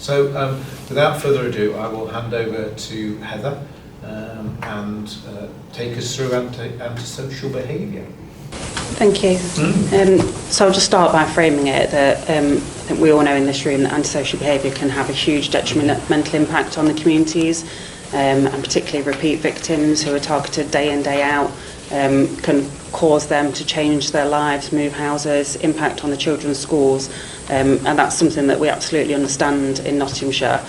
So without further ado, I will hand over to Heather and take us through antisocial behaviour. Thank you. So I'll just start by framing it that I think we all know in this room that antisocial behaviour can have a huge detrimental impact on the communities, and particularly repeat victims who are targeted day in, day out, can cause them to change their lives, move houses, impact on the children's schools, and that's something that we absolutely understand in Nottinghamshire.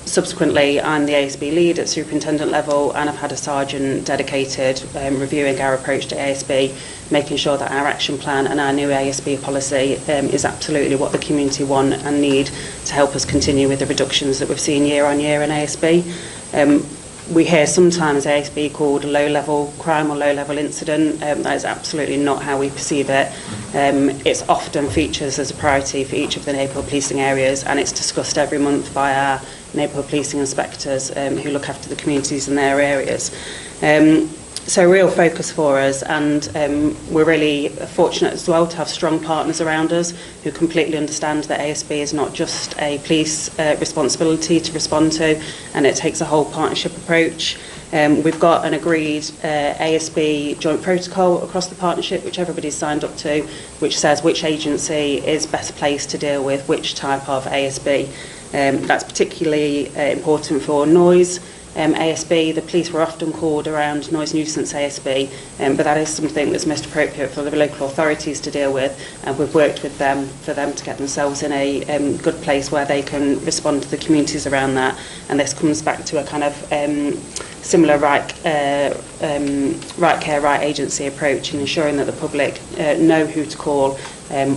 Subsequently, I'm the ASB lead at superintendent level, and I've had a sergeant dedicated reviewing our approach to ASB, making sure that our action plan and our new ASB policy is absolutely what the community want and need to help us continue with the reductions that we've seen year on year in ASB. We hear sometimes ASB called a low-level crime or low-level incident. That is absolutely not how we perceive it. It's often features as a priority for each of the neighbourhood policing areas, and it's discussed every month by our neighbourhood policing inspectors who look after the communities in their areas. So a real focus for us, and we're really fortunate as well to have strong partners around us who completely understand that ASB is not just a police responsibility to respond to, and it takes a whole partnership approach. We've got an agreed ASB joint protocol across the partnership, which everybody's signed up to, which says which agency is best placed to deal with which type of ASB. That's particularly important for noise ASB. The police were often called around noise nuisance ASB, but that is something that's most appropriate for the local authorities to deal with, and we've worked with them for them to get themselves in a good place where they can respond to the communities around that. And this comes back to a kind of similar right care, right agency approach in ensuring that the public know who to call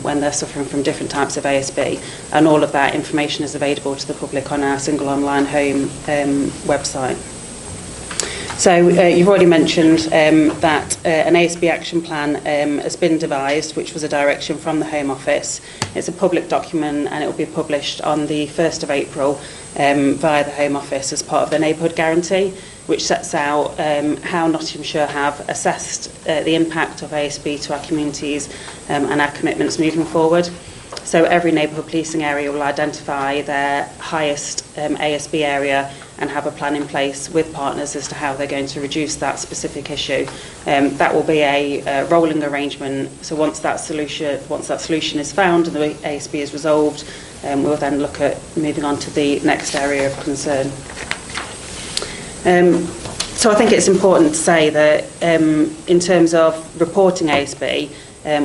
when they're suffering from different types of ASB, and all of that information is available to the public on our single online home website. So you've already mentioned that an ASB action plan has been devised, which was a direction from the Home Office. It's a public document, and it will be published on the 1st of April via the Home Office as part of the Neighbourhood Guarantee, which sets out how Nottinghamshire have assessed the impact of ASB to our communities and our commitments moving forward. So every neighbourhood policing area will identify their highest ASB area and have a plan in place with partners as to how they're going to reduce that specific issue. That will be a rolling arrangement. So once that solution is found and the ASB is resolved, we'll then look at moving on to the next area of concern. So I think it's important to say that in terms of reporting ASB,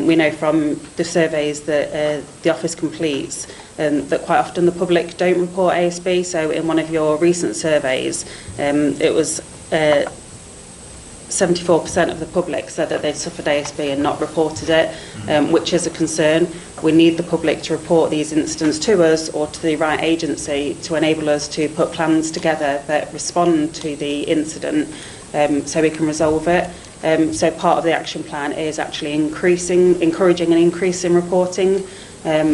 we know from the surveys that the office completes that quite often the public don't report ASB. So in one of your recent surveys, it was 74% of the public said that they'd suffered ASB and not reported it, which is a concern. We need the public to report these incidents to us or to the right agency to enable us to put plans together that respond to the incident so we can resolve it. So part of the action plan is actually encouraging an increase in reporting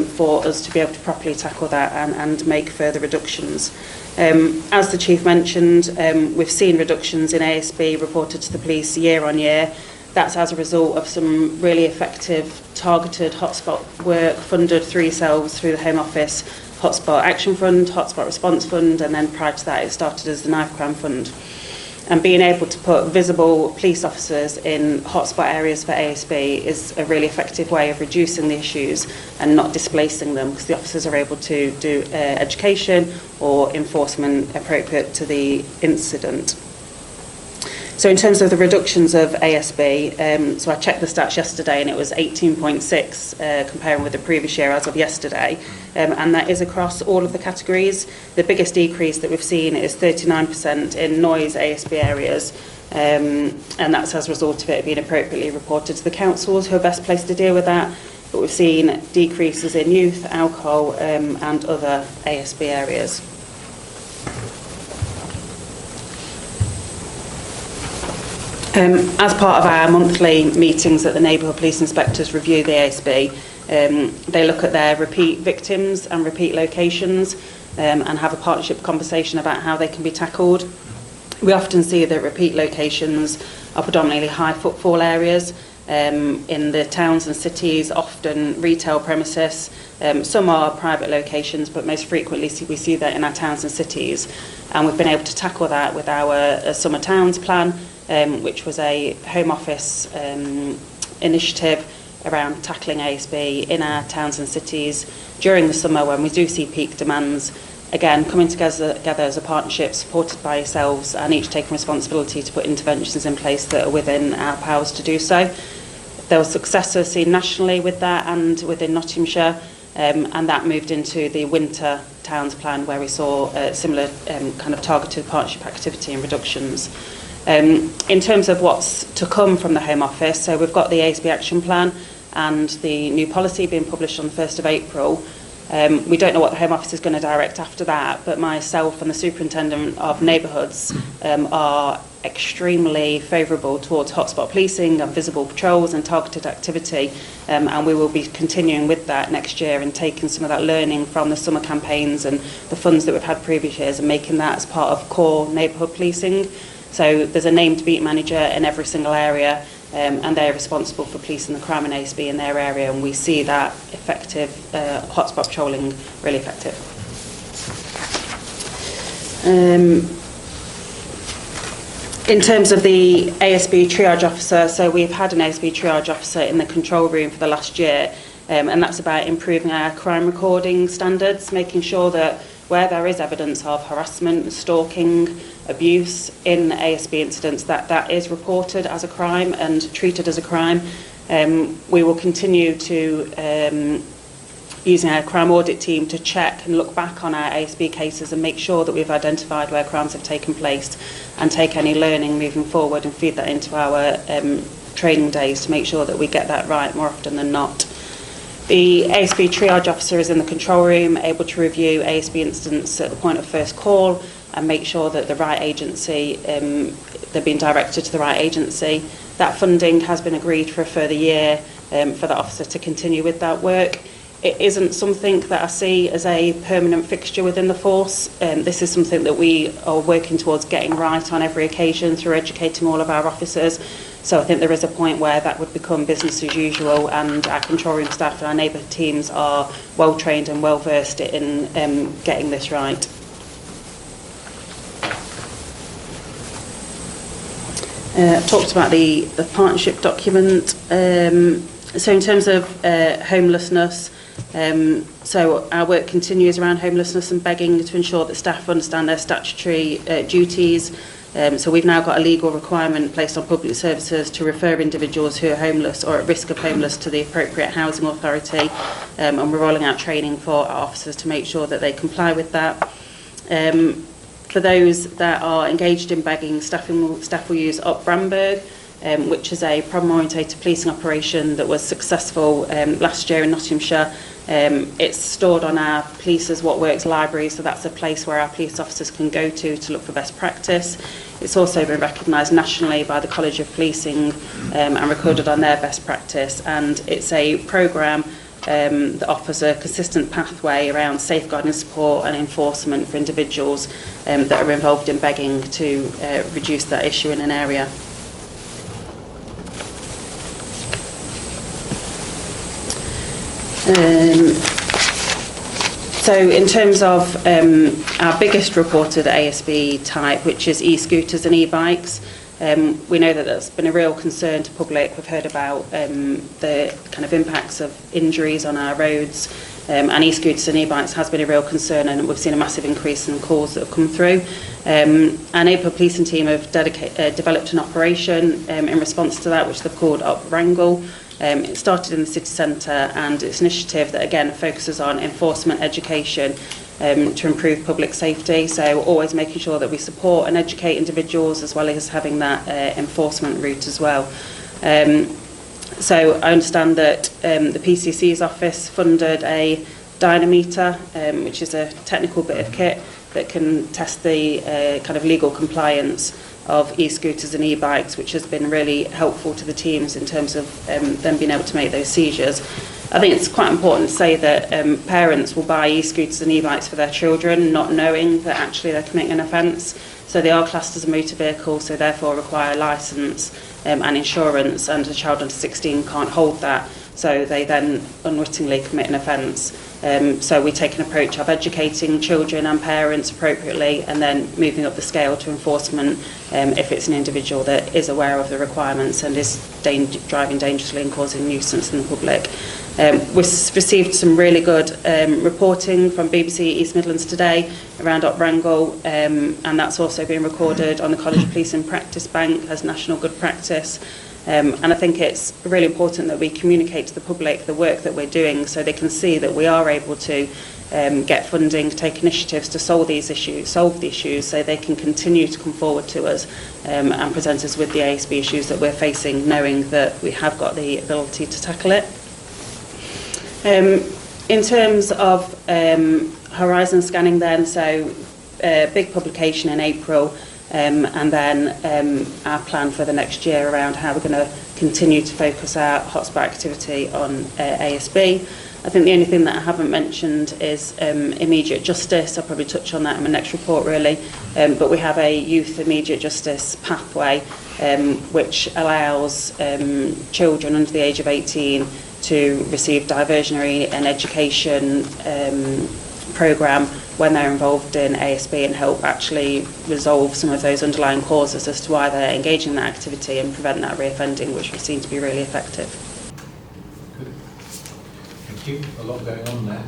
for us to be able to properly tackle that and make further reductions. As the Chief mentioned, we've seen reductions in ASB reported to the police year on year. That's as a result of some really effective targeted hotspot work funded through yourselves, through the Home Office Hotspot Action Fund, Hotspot Response Fund, and then prior to that it started as the Knife Crime Fund. And being able to put visible police officers in hotspot areas for ASB is a really effective way of reducing the issues and not displacing them, because the officers are able to do education or enforcement appropriate to the incident. So in terms of the reductions of ASB, so I checked the stats yesterday and it was 18.6 comparing with the previous year as of yesterday, and that is across all of the categories. The biggest decrease that we've seen is 39% in noise ASB areas, and that's as a result of it being appropriately reported to the councils who are best placed to deal with that. But we've seen decreases in youth, alcohol and other ASB areas. As part of our monthly meetings that the neighbourhood police inspectors review the ASB, they look at their repeat victims and repeat locations and have a partnership conversation about how they can be tackled. We often see that repeat locations are predominantly high footfall areas, in the towns and cities, often retail premises. Some are private locations, but most frequently we see that in our towns and cities. And we've been able to tackle that with our Summer Towns plan, which was a Home Office initiative around tackling ASB in our towns and cities during the summer when we do see peak demands. Again, coming together as a partnership supported by yourselves and each taking responsibility to put interventions in place that are within our powers to do so. There was successes seen nationally with that and within Nottinghamshire, and that moved into the Winter Towns plan where we saw similar kind of targeted partnership activity and reductions. In terms of what's to come from the Home Office, so we've got the ASB Action Plan and the new policy being published on the 1st of April. We don't know what the Home Office is going to direct after that, but myself and the Superintendent of Neighbourhoods are extremely favourable towards hotspot policing and visible patrols and targeted activity, and we will be continuing with that next year and taking some of that learning from the summer campaigns and the funds that we've had previous years and making that as part of core neighbourhood policing. So there's a named beat manager in every single area, and they're responsible for policing the crime and ASB in their area, and we see that effective hotspot patrolling really effective. In terms of the ASB triage officer, so we've had an ASB triage officer in the control room for the last year, and that's about improving our crime recording standards, making sure that where there is evidence of harassment, stalking, abuse in ASB incidents, that is reported as a crime and treated as a crime. We will continue to using our crime audit team to check and look back on our ASB cases and make sure that we've identified where crimes have taken place and take any learning moving forward and feed that into our training days to make sure that we get that right more often than not. The ASB triage officer is in the control room, able to review ASB incidents at the point of first call and make sure that the right agency, they're being directed to the right agency. That funding has been agreed for a further year for the officer to continue with that work. It isn't something that I see as a permanent fixture within the force. This is something that we are working towards getting right on every occasion through educating all of our officers. So I think there is a point where that would become business as usual, and our control room staff and our neighbourhood teams are well trained and well versed in getting this right. I've talked about the partnership document. So in terms of homelessness, so our work continues around homelessness and begging to ensure that staff understand their statutory duties. So we've now got a legal requirement placed on public services to refer individuals who are homeless or at risk of homeless to the appropriate housing authority, and we're rolling out training for our officers to make sure that they comply with that. For those that are engaged in begging, staff will use Up Bramberg, which is a problem-orientated policing operation that was successful last year in Nottinghamshire. It's stored on our Police What Works library, so that's a place where our police officers can go to look for best practice. It's also been recognised nationally by the College of Policing and recorded on their best practice, and it's a programme that offers a consistent pathway around safeguarding support and enforcement for individuals that are involved in begging to reduce that issue in an area. So in terms of our biggest reported ASB type, which is e-scooters and e-bikes, we know that that's been a real concern to public. We've heard about the kind of impacts of injuries on our roads, and e-scooters and e-bikes has been a real concern, and we've seen a massive increase in calls that have come through. Our neighbourhood policing team have developed an operation in response to that, which they've called Up Wrangle. It started in the city centre, and it's an initiative that again focuses on enforcement education to improve public safety, so always making sure that we support and educate individuals as well as having that enforcement route as well. So I understand that the PCC's office funded a dynameter, which is a technical bit of kit that can test the kind of legal compliance of e-scooters and e-bikes, which has been really helpful to the teams in terms of them being able to make those seizures. I think it's quite important to say that parents will buy e-scooters and e-bikes for their children, not knowing that actually they're committing an offence. So they are classed as a motor vehicle, so therefore require a licence. and insurance, and a child under 16 can't hold that, so they then unwittingly commit an offence. So we take an approach of educating children and parents appropriately, and then moving up the scale to enforcement if it's an individual that is aware of the requirements and is driving dangerously and causing nuisance in the public. We've received some really good reporting from BBC East Midlands Today around Op Wrangle, and that's also been recorded on the College Policing Practice Bank as national good practice. And I think it's really important that we communicate to the public the work that we're doing, so they can see that we are able to get funding, take initiatives to solve the issues, so they can continue to come forward to us and present us with the ASB issues that we're facing, knowing that we have got the ability to tackle it. In terms of horizon scanning then, so big publication in April, and then our plan for the next year around how we're going to continue to focus our hotspot activity on ASB. I think the only thing that I haven't mentioned is immediate justice. I'll probably touch on that in my next report really, but we have a youth immediate justice pathway which allows children under the age of 18 to receive diversionary and education programme when they're involved in ASB, and help actually resolve some of those underlying causes as to why they're engaging in that activity and prevent that reoffending, which we seem to be really effective. Good. Thank you. A lot going on there.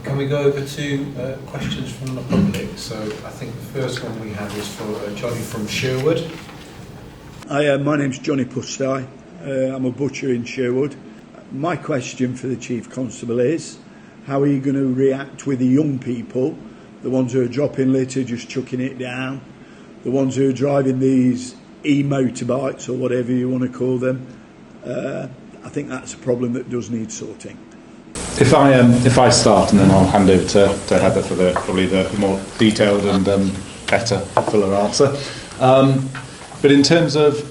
Can we go over to questions from the public? So I think the first one we have is for Johnny from Sherwood. Hi, my name's Johnny Pustai. I'm a butcher in Sherwood. My question for the Chief Constable is, how are you going to react with the young people, the ones who are dropping litter, just chucking it down, the ones who are driving these e-motorbikes or whatever you want to call them? I think that's a problem that does need sorting. If I start, and then I'll hand over to Heather for probably the more detailed and better, fuller answer. But in terms of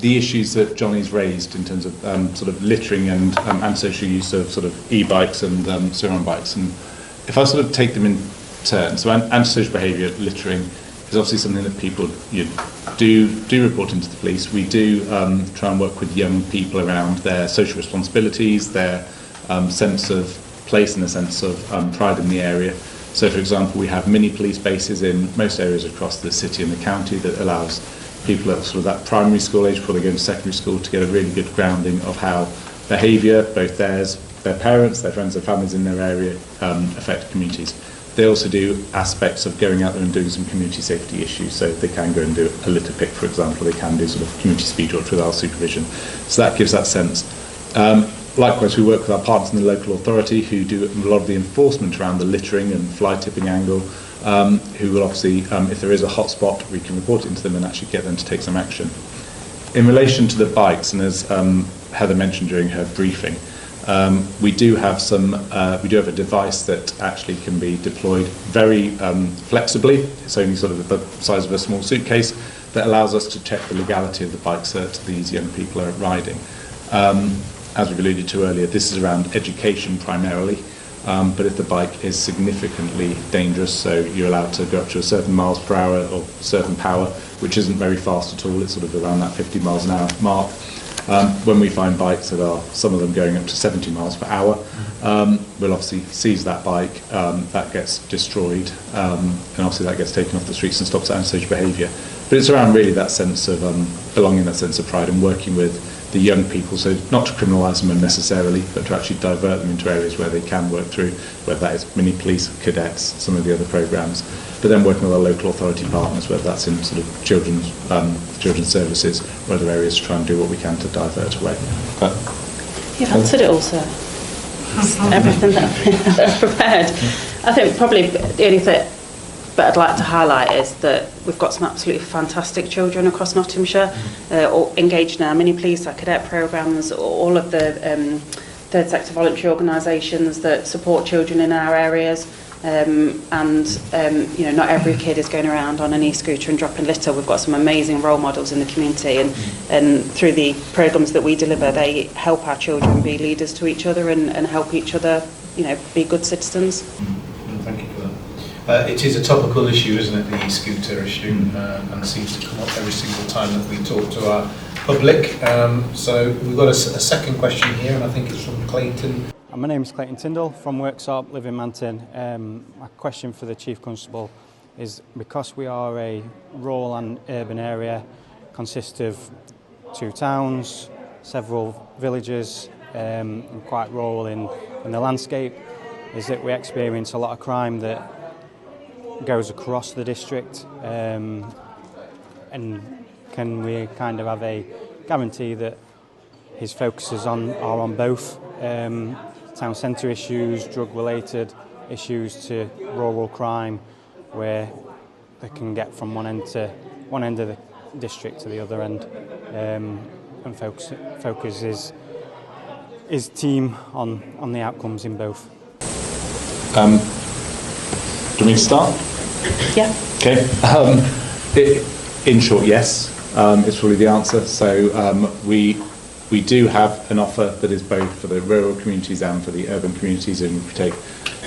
the issues that Johnny's raised in terms of sort of littering and antisocial use of sort of e-bikes and surround bikes, and if I sort of take them in turn, so antisocial behaviour, littering is obviously something that people do report into the police. We do try and work with young people around their social responsibilities, their sense of place and a sense of pride in the area. So for example, we have mini police bases in most areas across the city and the county that allows people at sort of that primary school age before they go into secondary school to get a really good grounding of how behaviour, both theirs, their parents, their friends, their families in their area affect communities. They also do aspects of going out there and doing some community safety issues, so they can go and do a litter pick, for example. They can do sort of community speed walks with our supervision. So that gives that sense. Likewise, we work with our partners in the local authority who do a lot of the enforcement around the littering and fly tipping angle, who will obviously, if there is a hotspot, we can report it into them and actually get them to take some action. In relation to the bikes, and as Heather mentioned during her briefing, we do have a device that actually can be deployed very flexibly. It's only sort of the size of a small suitcase, that allows us to check the legality of the bikes that these young people are riding. As we've alluded to earlier, this is around education primarily, but if the bike is significantly dangerous, so you're allowed to go up to a certain miles per hour or certain power, which isn't very fast at all, it's sort of around that 50 miles an hour mark. When we find bikes that are, some of them going up to 70 miles per hour, we'll obviously seize that bike, that gets destroyed, and obviously that gets taken off the streets and stops antisocial behaviour. But it's around really that sense of belonging, that sense of pride, and working with the young people, so not to criminalise them unnecessarily, but to actually divert them into areas where they can work through, whether that is mini police, cadets, some of the other programmes, but then working with our local authority partners, whether that's in sort of children's services or other areas, to try and do what we can to divert away. But you've answered it all, sir. Everything that I've prepared. I think probably the only thing that I'd like to highlight is that we've got some absolutely fantastic children across Nottinghamshire, all engaged in our mini police, our cadet programmes, all of the third sector voluntary organisations that support children in our areas. Not every kid is going around on an e-scooter and dropping litter. We've got some amazing role models in the community, and through the programmes that we deliver, they help our children be leaders to each other and help each other, be good citizens. Thank you for that. It is a topical issue, isn't it, the e-scooter issue, and seems to come up every single time that we talk to our public. So we've got a second question here, and I think it's from Clayton. My name is Clayton Tyndall from Worksop, live in Manton. My question for the Chief Constable is, because we are a rural and urban area, consists of 2 towns, several villages, and quite rural in the landscape, is that we experience a lot of crime that goes across the district, and can we kind of have a guarantee that his focuses are on both town centre issues, drug-related issues, to rural crime, where they can get from one end of the district to the other end, and focus his team on the outcomes in both. Do you want me to start? Yeah. Okay. In short, yes, is probably the answer. So we do have an offer that is both for the rural communities and for the urban communities. And if we take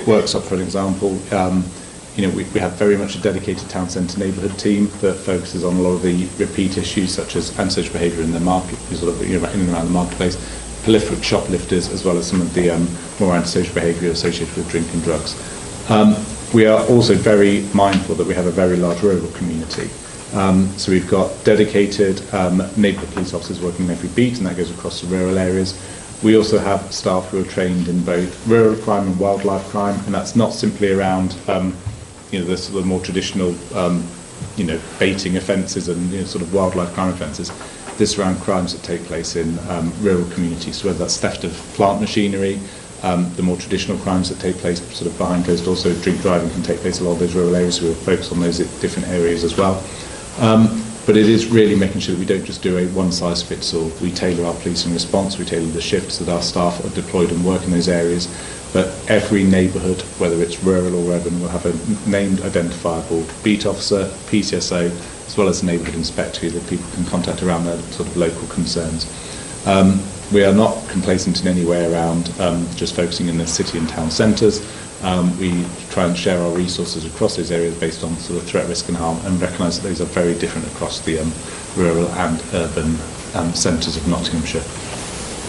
Worksop for an example, we have very much a dedicated town centre neighbourhood team that focuses on a lot of the repeat issues, such as antisocial behaviour in the market, sort of in and around the marketplace, proliferate shoplifters, as well as some of the more antisocial behaviour associated with drink and drugs. We are also very mindful that we have a very large rural community. So we've got dedicated neighbourhood police officers working in every beat, and that goes across the rural areas. We also have staff who are trained in both rural crime and wildlife crime, and that's not simply around the sort of more traditional baiting offences and sort of wildlife crime offences. This is around crimes that take place in rural communities, so whether that's theft of plant machinery, the more traditional crimes that take place sort of behind closed doors, so drink driving can take place in a lot of those rural areas. We will focus on those different areas as well. But it is really making sure that we don't just do a one-size-fits-all. We tailor our policing response, we tailor the shifts that our staff are deployed and work in those areas. But every neighbourhood, whether it's rural or urban, will have a named identifiable beat officer, PCSO, as well as a neighbourhood inspector that people can contact around their sort of local concerns. We are not complacent in any way around just focusing in the city and town centres. We try and share our resources across those areas based on sort of threat, risk and harm, and recognise that those are very different across the rural and urban centres of Nottinghamshire.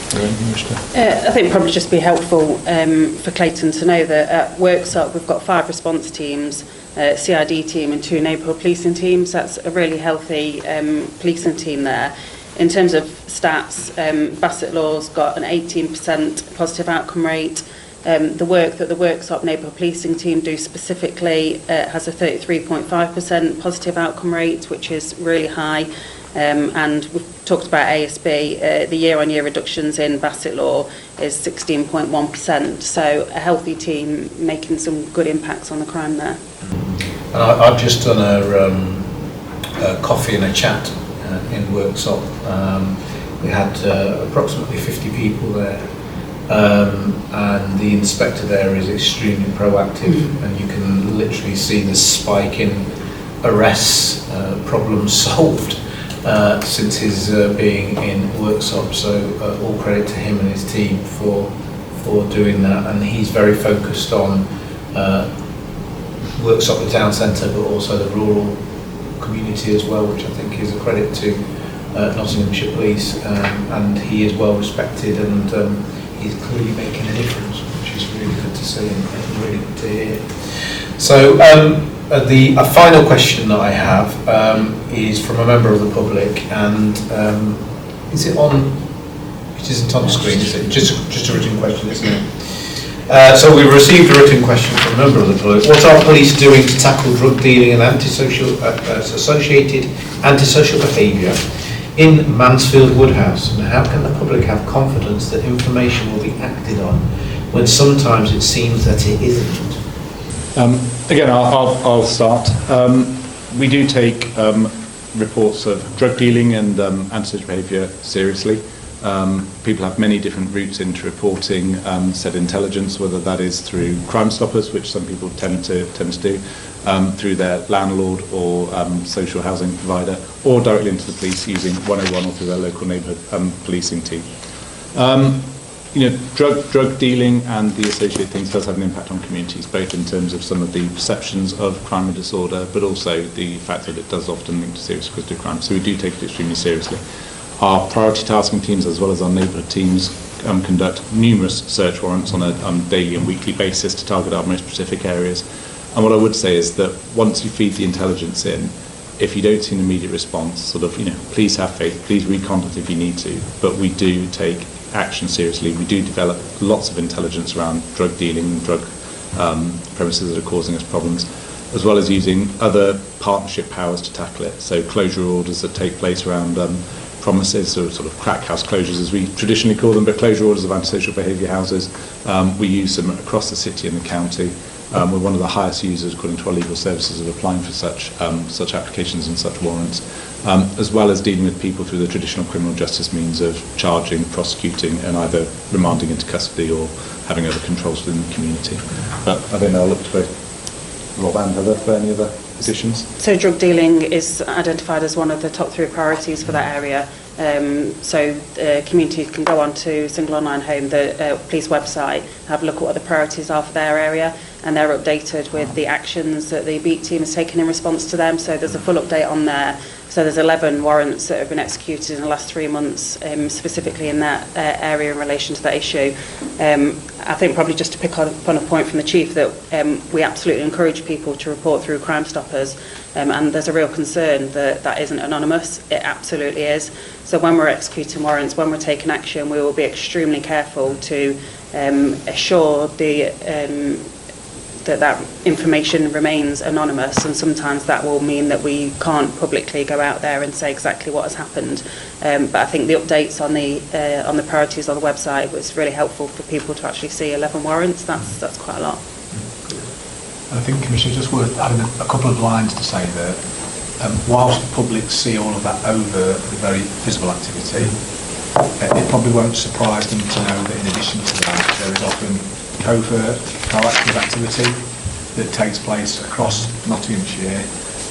I think it'd probably just be helpful for Clayton to know that at Worksop we've got 5 response teams, CID team and 2 neighbourhood policing teams. That's a really healthy policing team there. In terms of stats, Bassett Law's got an 18% positive outcome rate. The work that the Worksop neighbourhood policing team do specifically has a 33.5% positive outcome rate, which is really high. And we've talked about ASB. The year-on-year reductions in Bassett Law is 16.1%. So a healthy team making some good impacts on the crime there. And I've just done a coffee and a chat in Worksop. We had approximately 50 people there. And the inspector there is extremely proactive, and you can literally see the spike in arrests, problems solved since his being in Worksop. So all credit to him and his team for doing that. And he's very focused on Worksop, the town centre, but also the rural community as well, which I think is a credit to Nottinghamshire Police. And he is well respected, and he's clearly making a difference, which is really good to see and really good to hear. So the final question that I have is from a member of the public, and is it on? It isn't on the screen, is it? Just a written question, isn't it? So we've received a written question from a member of the public. What are police doing to tackle drug dealing and associated antisocial behaviour in Mansfield Woodhouse, and how can the public have confidence that information will be acted on when sometimes it seems that it isn't? Again, I'll start. We do take reports of drug dealing and antisocial behaviour seriously. People have many different routes into reporting said intelligence, whether that is through Crime Stoppers, which some people tend to do, through their landlord or social housing provider, or directly into the police using 101 or through their local neighbourhood policing team. drug dealing and the associated things does have an impact on communities, both in terms of some of the perceptions of crime and disorder, but also the fact that it does often link to serious acquisitive crime. So we do take it extremely seriously. Our priority tasking teams, as well as our neighbourhood teams, conduct numerous search warrants on a daily and weekly basis to target our most specific areas. And what I would say is that once you feed the intelligence in, if you don't see an immediate response, please have faith, please read content if you need to, but we do take action seriously. We do develop lots of intelligence around drug dealing and drug premises that are causing us problems, as well as using other partnership powers to tackle it. So closure orders that take place around promises, or sort of crack house closures as we traditionally call them, but closure orders of antisocial behaviour houses. We use them across the city and the county. We're one of the highest users, according to our legal services, of applying for such applications and such warrants, as well as dealing with people through the traditional criminal justice means of charging, prosecuting, and either remanding into custody or having other controls within the community. But I don't know, I'll look to both Rob and Heather for any other additions. So drug dealing is identified as one of the top 3 priorities for that area. So communities can go on to Single Online Home, the police website, have a look at what the priorities are for their area, and they're updated with the actions that the beat team has taken in response to them. So there's a full update on there. So there's 11 warrants that have been executed in the last 3 months, specifically in that area in relation to that issue. I think probably just to pick up on a point from the Chief, that we absolutely encourage people to report through Crime Stoppers, and there's a real concern that that isn't anonymous. It absolutely is. So when we're executing warrants, when we're taking action, we will be extremely careful to assure that information remains anonymous, and sometimes that will mean that we can't publicly go out there and say exactly what has happened. But I think the updates on the priorities on the website was really helpful for people to actually see 11 warrants. That's quite a lot. I think, Commissioner, just worth having a couple of lines to say there. Whilst the public see all of that over the very visible activity, it probably won't surprise them to know that in addition to that, there is often covert, proactive activity that takes place across Nottinghamshire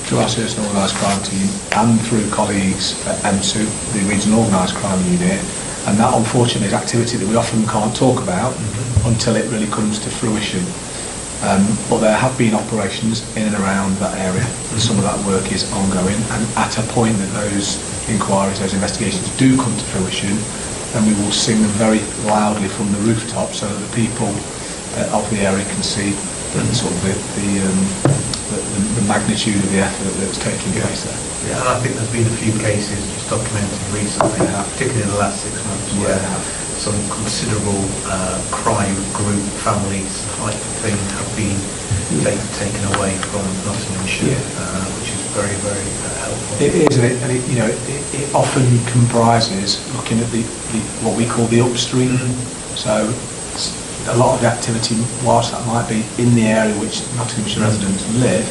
through our Search and Organised Crime team and through colleagues at MSU, the Regional Organised Crime Unit, and that unfortunately is activity that we often can't talk about until it really comes to fruition. But there have been operations in and around that area, and some of that work is ongoing, and at a point that those inquiries, those investigations do come to fruition, then we will sing them very loudly from the rooftop so that the people of the area can see sort of the magnitude of the effort that's taking place there. Yeah, and I think there's been a few cases just documented recently, particularly in the last 6 months, where some considerable crime group families type of thing have been taken away from Nottinghamshire, which is very, very helpful. It is, and it often comprises looking at the what we call the upstream. So a lot of the activity, whilst that might be in the area which Nottinghamshire residents live,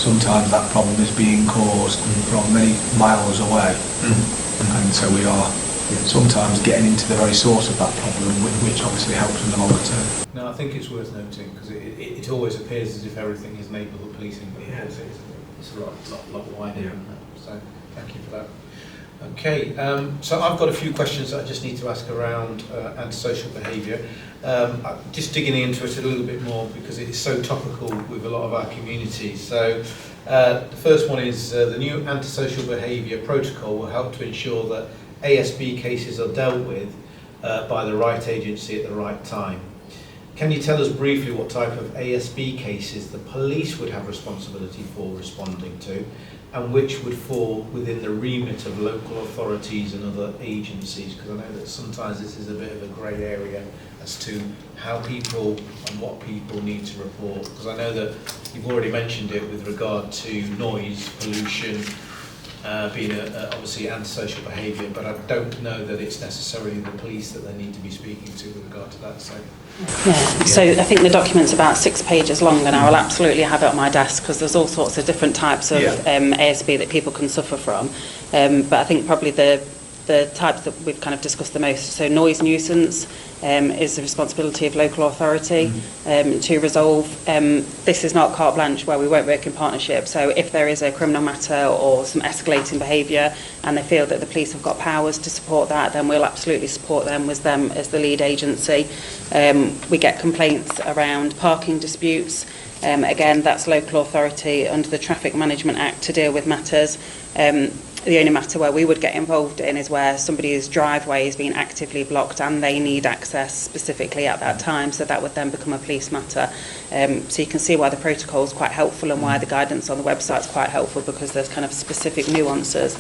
sometimes that problem is being caused from many miles away, and so we are sometimes getting into the very source of that problem, which obviously helps in the longer term. No, I think it's worth noting, because it always appears as if everything is neighbourhood policing, but it's a lot wider than that. So thank you for that. Okay, so I've got a few questions that I just need to ask around antisocial behaviour. Just digging into it a little bit more because it is so topical with a lot of our communities. So the first one is the new antisocial behaviour protocol will help to ensure that ASB cases are dealt with by the right agency at the right time. Can you tell us briefly what type of ASB cases the police would have responsibility for responding to, and which would fall within the remit of local authorities and other agencies? Because I know that sometimes this is a bit of a grey area as to how people and what people need to report. Because I know that you've already mentioned it with regard to noise, pollution, being obviously antisocial behaviour, but I don't know that it's necessarily the police that they need to be speaking to with regard to that. So. Yeah, so I think the document's about 6 pages long, and I will absolutely have it on my desk because there's all sorts of different types of ASB that people can suffer from. But I think probably the the types that we've kind of discussed the most. So noise nuisance is the responsibility of local authority to resolve. This is not carte blanche where we won't work in partnership. So if there is a criminal matter or some escalating behaviour and they feel that the police have got powers to support that, then we'll absolutely support them with them as the lead agency. We get complaints around parking disputes. Again, that's local authority under the Traffic Management Act to deal with matters. The only matter where we would get involved in is where somebody's driveway is being actively blocked and they need access specifically at that time, so that would then become a police matter. So you can see why the protocol is quite helpful and why the guidance on the website is quite helpful, because there's kind of specific nuances.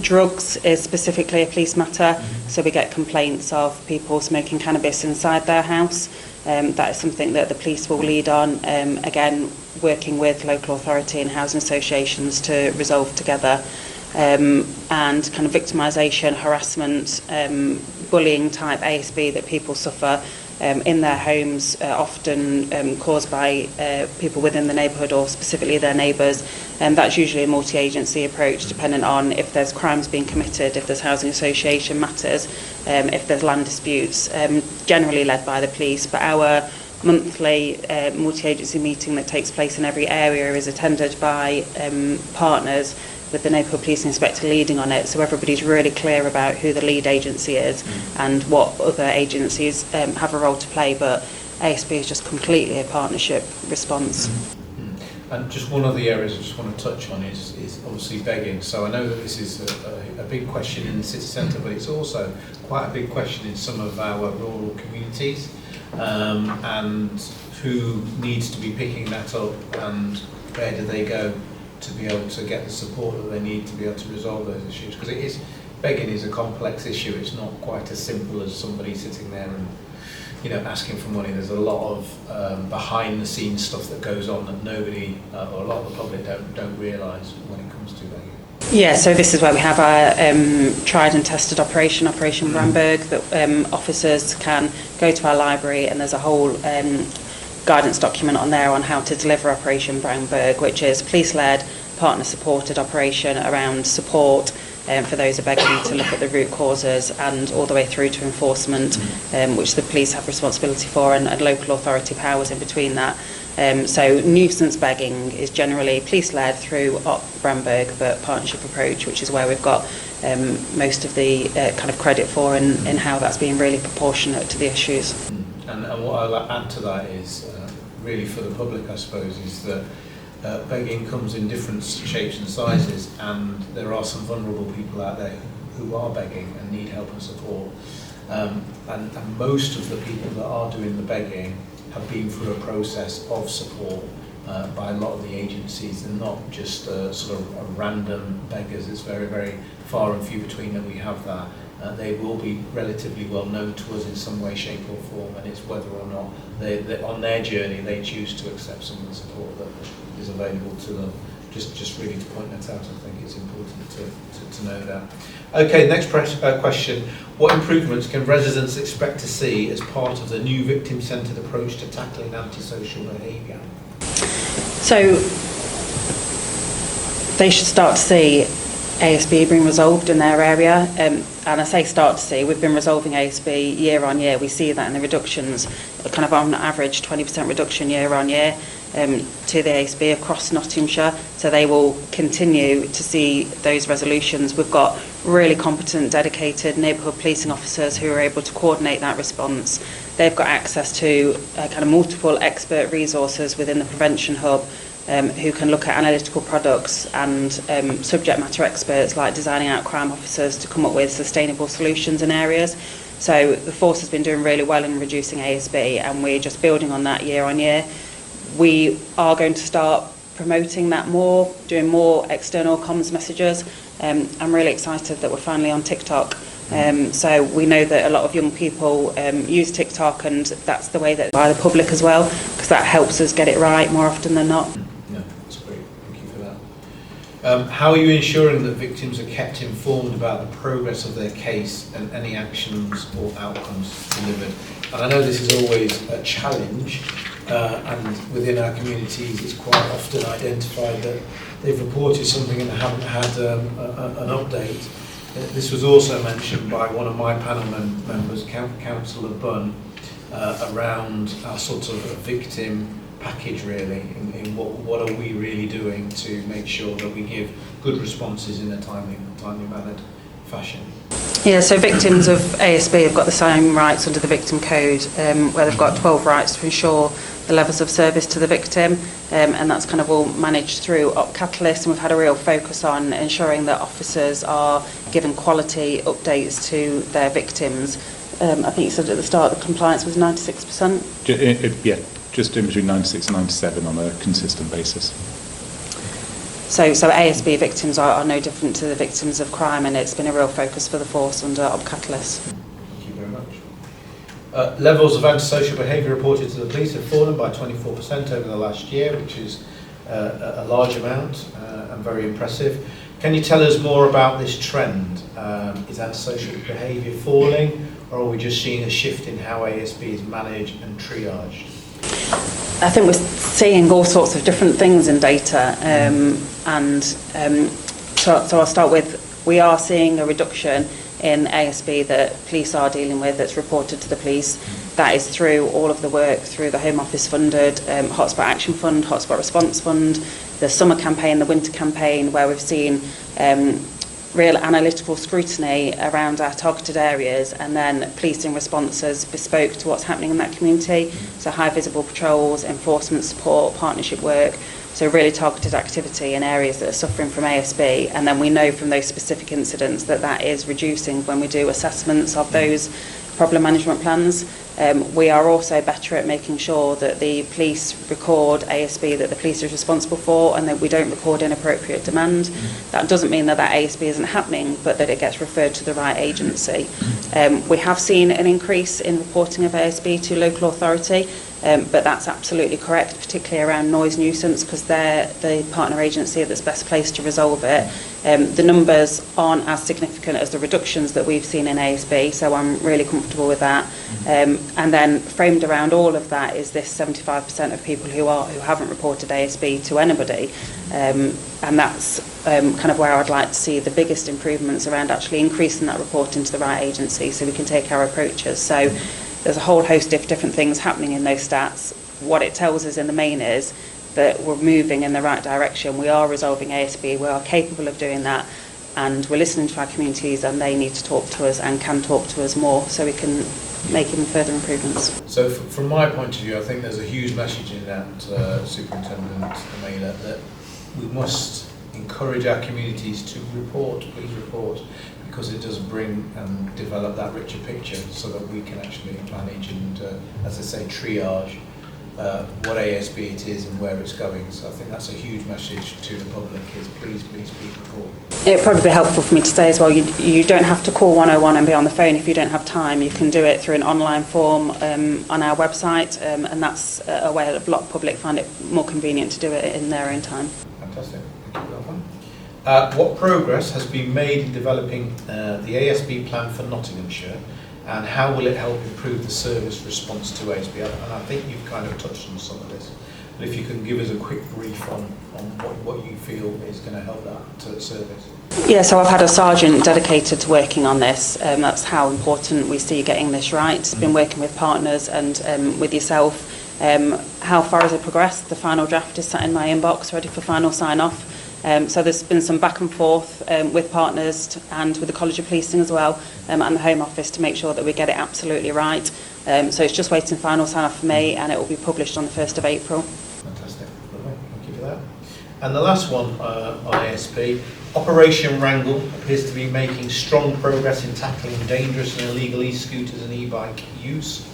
Drugs is specifically a police matter, so we get complaints of people smoking cannabis inside their house. That is something that the police will lead on, again working with local authority and housing associations to resolve together. And kind of victimisation, harassment, bullying type ASB that people suffer in their homes, often caused by people within the neighbourhood or specifically their neighbours. And that's usually a multi-agency approach, depending on if there's crimes being committed, if there's housing association matters, if there's land disputes, generally led by the police. But our monthly multi-agency meeting that takes place in every area is attended by partners, with the neighbourhood police inspector leading on it, so everybody's really clear about who the lead agency is and what other agencies have a role to play, but ASB is just completely a partnership response. And just one of the areas I just want to touch on is obviously begging. So I know that this is a big question in the city centre, but it's also quite a big question in some of our rural communities, and who needs to be picking that up and where do they go to be able to get the support that they need to be able to resolve those issues, because begging is a complex issue. It's not quite as simple as somebody sitting there and asking for money. There's a lot of behind the scenes stuff that goes on that nobody or a lot of the public don't realise when it comes to begging. Yeah, so this is where we have our tried and tested Operation Bramberg, that officers can go to our library, and there's a whole guidance document on there on how to deliver Operation Bramberg, which is police-led, partner-supported operation around support for those who are begging, to look at the root causes and all the way through to enforcement, which the police have responsibility for, and local authority powers in between that. So nuisance begging is generally police-led through Op Bramberg, but partnership approach, which is where we've got most of the kind of credit for in how that's being really proportionate to the issues. And what I'll add to that is, really for the public, I suppose, is that begging comes in different shapes and sizes, and there are some vulnerable people out there who are begging and need help and support. And most of the people that are doing the begging have been through a process of support by a lot of the agencies. They're not just sort of random beggars. It's very, very far and few between that we have that. They will be relatively well known to us in some way, shape or form, and it's whether or not they on their journey they choose to accept some of the support that is available to them. Just really to point that out, I think it's important to know that. Okay, next question. What improvements can residents expect to see as part of the new victim-centred approach to tackling antisocial behaviour? So they should start to see ASB being resolved in their area, and I say start to see, we've been resolving ASB year on year. We see that in the reductions, kind of on average 20% reduction year on year to the ASB across Nottinghamshire, so they will continue to see those resolutions. We've got really competent, dedicated neighbourhood policing officers who are able to coordinate that response. They've got access to kind of multiple expert resources within the Prevention Hub, who can look at analytical products, and subject matter experts like designing out crime officers to come up with sustainable solutions in areas. So the force has been doing really well in reducing ASB, and we're just building on that year on year. We are going to start promoting that more, doing more external comms messages. I'm really excited that we're finally on TikTok. So we know that a lot of young people use TikTok, and that's the way that by the public as well, because that helps us get it right more often than not. No, that's great. Thank you for that. How are you ensuring that victims are kept informed about the progress of their case and any actions or outcomes delivered? And I know this is always a challenge, and within our communities it's quite often identified that they've reported something and haven't had an update. This was also mentioned by one of my panel members, Councillor Bunn, around our sort of victim package really, in what are we really doing to make sure that we give good responses in a timely mannered fashion. Yeah, so victims of ASB have got the same rights under the Victim Code, where they've got 12 rights to ensure the levels of service to the victim, and that's kind of all managed through OP Catalyst, and we've had a real focus on ensuring that officers are given quality updates to their victims. I think you said at the start the compliance was 96%? Yeah, just in between 96 and 97 on a consistent basis. So ASB victims are no different to the victims of crime, and it's been a real focus for the force under OP Catalyst. Thank you very much. Levels of antisocial behaviour reported to the police have fallen by 24% over the last year, which is a large amount and very impressive. Can you tell us more about this trend? Is antisocial behaviour falling, or are we just seeing a shift in how ASB is managed and triaged? I think we're seeing all sorts of different things in data, so I'll start with, we are seeing a reduction in ASB that police are dealing with that's reported to the police. That is through all of the work through the Home Office funded Hotspot Action Fund, Hotspot Response Fund, the summer campaign, the winter campaign, where we've seen real analytical scrutiny around our targeted areas, and then policing responses bespoke to what's happening in that community. So high visible patrols, enforcement support, partnership work, so really targeted activity in areas that are suffering from ASB, and then we know from those specific incidents that that is reducing when we do assessments of those problem management plans. We are also better at making sure that the police record ASB that the police is responsible for, and that we don't record inappropriate demand. That doesn't mean that ASB isn't happening, but that it gets referred to the right agency. We have seen an increase in reporting of ASB to local authority, but that's absolutely correct, particularly around noise nuisance, because they're the partner agency that's best placed to resolve it. The numbers aren't as significant as the reductions that we've seen in ASB, so I'm really comfortable with that. And then framed around all of that is this 75% of people who haven't reported ASB to anybody, and that's kind of where I'd like to see the biggest improvements around actually increasing that reporting to the right agency so we can take our approaches. So there's a whole host of different things happening in those stats. What it tells us in the main is that we're moving in the right direction. We are resolving ASB, we are capable of doing that, and we're listening to our communities, and they need to talk to us and can talk to us more so we can make even further improvements. So from my point of view, I think there's a huge message in that, Superintendent Mailer, that we must encourage our communities to report, please report, because it does bring and develop that richer picture so that we can actually manage and, as I say, triage what ASB it is and where it's going. So I think that's a huge message to the public, is please report. It would probably be helpful for me to say as well, you don't have to call 101 and be on the phone if you don't have time. You can do it through an online form on our website, and that's a way that a lot of public find it more convenient to do it in their own time. Fantastic, thank you, well done. What progress has been made in developing the ASB plan for Nottinghamshire, and how will it help improve the service response to ASB? And I think you've kind of touched on some of this, but if you can give us a quick brief on what you feel is going to help that service. Yeah, so I've had a sergeant dedicated to working on this. That's how important we see getting this right. Been working with partners and with yourself. How far has it progressed? The final draft is sat in my inbox, ready for final sign-off. So there's been some back and forth with partners and with the College of Policing as well, and the Home Office to make sure that we get it absolutely right. So it's just waiting final sign-off for me, and it will be published on the 1st of April. Fantastic, lovely, thank you for that. And the last one on ASB, Operation Wrangle appears to be making strong progress in tackling dangerous and illegal e-scooters and e-bike use.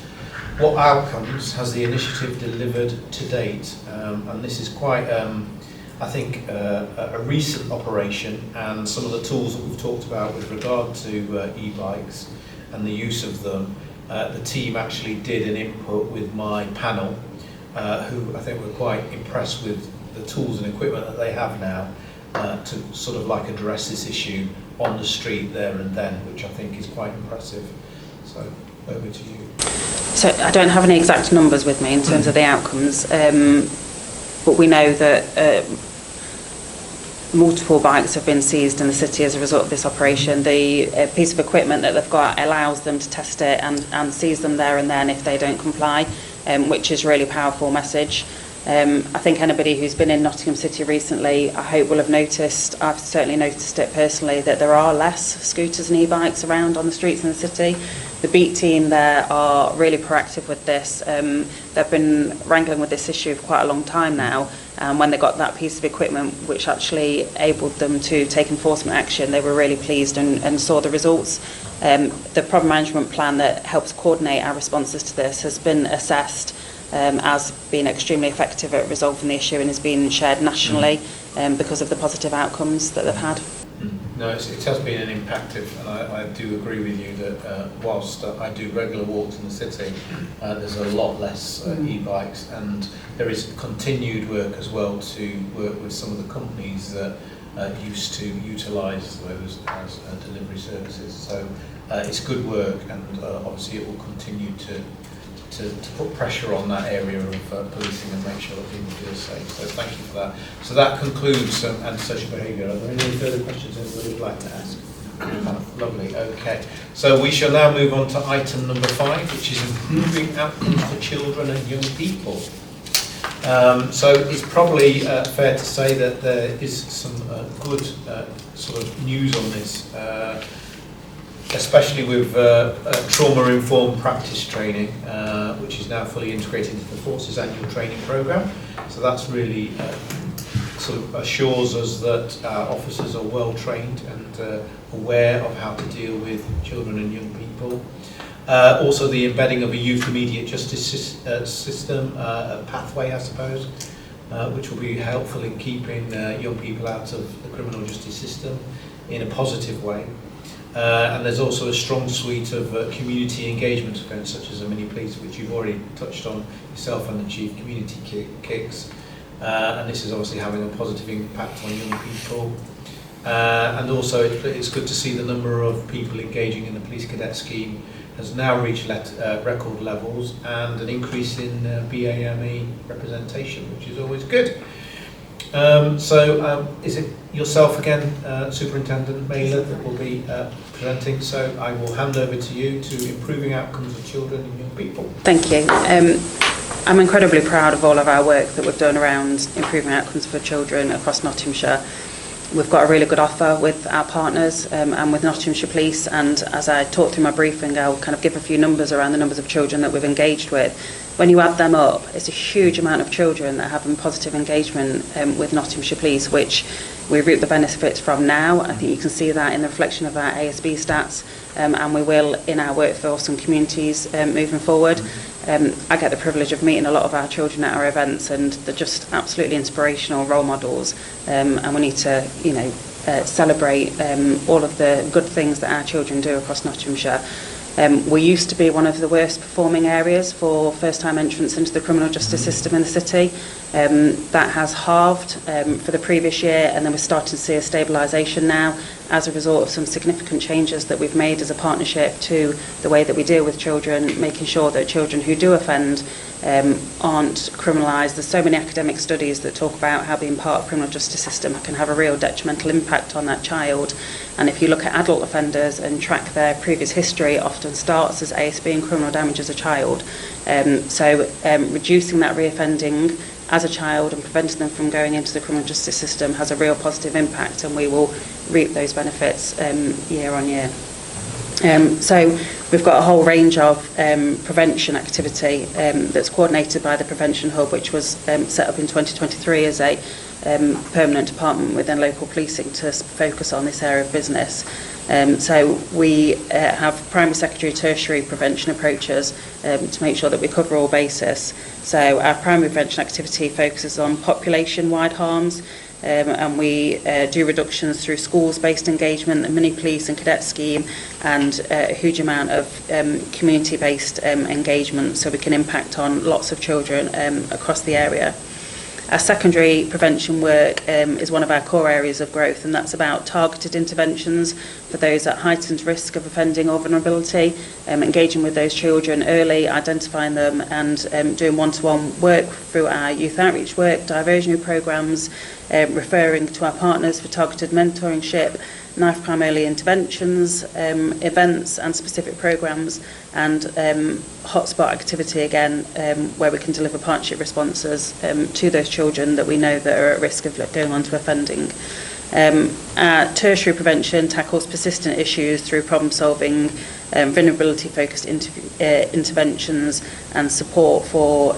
What outcomes has the initiative delivered to date? And this is quite, I think, a recent operation, and some of the tools that we've talked about with regard to e-bikes and the use of them, the team actually did an input with my panel, who I think were quite impressed with the tools and equipment that they have now to sort of like address this issue on the street there and then, which I think is quite impressive. So over to you. So I don't have any exact numbers with me in terms of the outcomes, but we know that multiple bikes have been seized in the city as a result of this operation. The piece of equipment that they've got allows them to test it and seize them there and then if they don't comply, which is a really powerful message. I think anybody who's been in Nottingham City recently, I hope will have noticed, I've certainly noticed it personally, that there are less scooters and e-bikes around on the streets in the city. The Beat team there are really proactive with this. They've been wrangling with this issue for quite a long time now. When they got that piece of equipment which actually enabled them to take enforcement action, they were really pleased and saw the results. The problem management plan that helps coordinate our responses to this has been assessed as being extremely effective at resolving the issue and has been shared nationally because of the positive outcomes that they've had. No, it has been an impactive, and I do agree with you that whilst I do regular walks in the city, there's a lot less e-bikes, and there is continued work as well to work with some of the companies that used to utilise those as delivery services. So it's good work, and obviously it will continue to put pressure on that area of policing and make sure that people feel safe. So thank you for that. So that concludes antisocial behaviour. Are there any further questions anybody would like to ask? Lovely, okay. So we shall now move on to item number 5, which is improving outcomes for children and young people. So it's probably fair to say that there is some good sort of news on this, especially with trauma-informed practice training, which is now fully integrated into the Force's annual training programme. So that's really sort of assures us that our officers are well trained and aware of how to deal with children and young people. Also the embedding of a youth immediate justice system, a pathway I suppose, which will be helpful in keeping young people out of the criminal justice system in a positive way. And there's also a strong suite of community engagement events such as a mini police, which you've already touched on yourself and the Chief, community kicks. And this is obviously having a positive impact on young people. And also it's good to see the number of people engaging in the police cadet scheme has now reached record levels, and an increase in BAME representation, which is always good. So is it yourself again, Superintendent Mailer, that will be presenting? So I will hand over to you to improving outcomes of children and young people. Thank you. I'm incredibly proud of all of our work that we've done around improving outcomes for children across Nottinghamshire. We've got a really good offer with our partners and with Nottinghamshire Police, and as I talked through my briefing, I'll kind of give a few numbers around the numbers of children that we've engaged with. When you add them up, it's a huge amount of children that have positive engagement with Nottinghamshire Police, which we reap the benefits from now. I think you can see that in the reflection of our ASB stats, and we will in our workforce and communities moving forward. I get the privilege of meeting a lot of our children at our events, and they're just absolutely inspirational role models, and we need to, celebrate all of the good things that our children do across Nottinghamshire. We used to be one of the worst performing areas for first-time entrants into the criminal justice system in the city. That has halved for the previous year, and then we're starting to see a stabilisation now as a result of some significant changes that we've made as a partnership to the way that we deal with children, making sure that children who do offend aren't criminalised. There's so many academic studies that talk about how being part of the criminal justice system can have a real detrimental impact on that child. And if you look at adult offenders and track their previous history, it often starts as ASB and criminal damage as a child. So reducing that reoffending as a child and preventing them from going into the criminal justice system has a real positive impact, and we will reap those benefits year on year. So we've got a whole range of prevention activity that's coordinated by the Prevention Hub, which was set up in 2023 as a permanent department within local policing to focus on this area of business. So we have primary, secondary, tertiary prevention approaches to make sure that we cover all bases. So our primary prevention activity focuses on population-wide harms, and we do reductions through schools-based engagement, the mini police and cadet scheme, and a huge amount of community-based engagement, so we can impact on lots of children across the area. Our secondary prevention work is one of our core areas of growth, and that's about targeted interventions for those at heightened risk of offending or vulnerability, engaging with those children early, identifying them, and doing one-to-one work through our youth outreach work, diversionary programmes, referring to our partners for targeted mentorship, knife crime early interventions, events and specific programmes, and hotspot activity again, where we can deliver partnership responses to those children that we know that are at risk of going on to offending. Our tertiary prevention tackles persistent issues through problem solving, vulnerability focused interventions and support for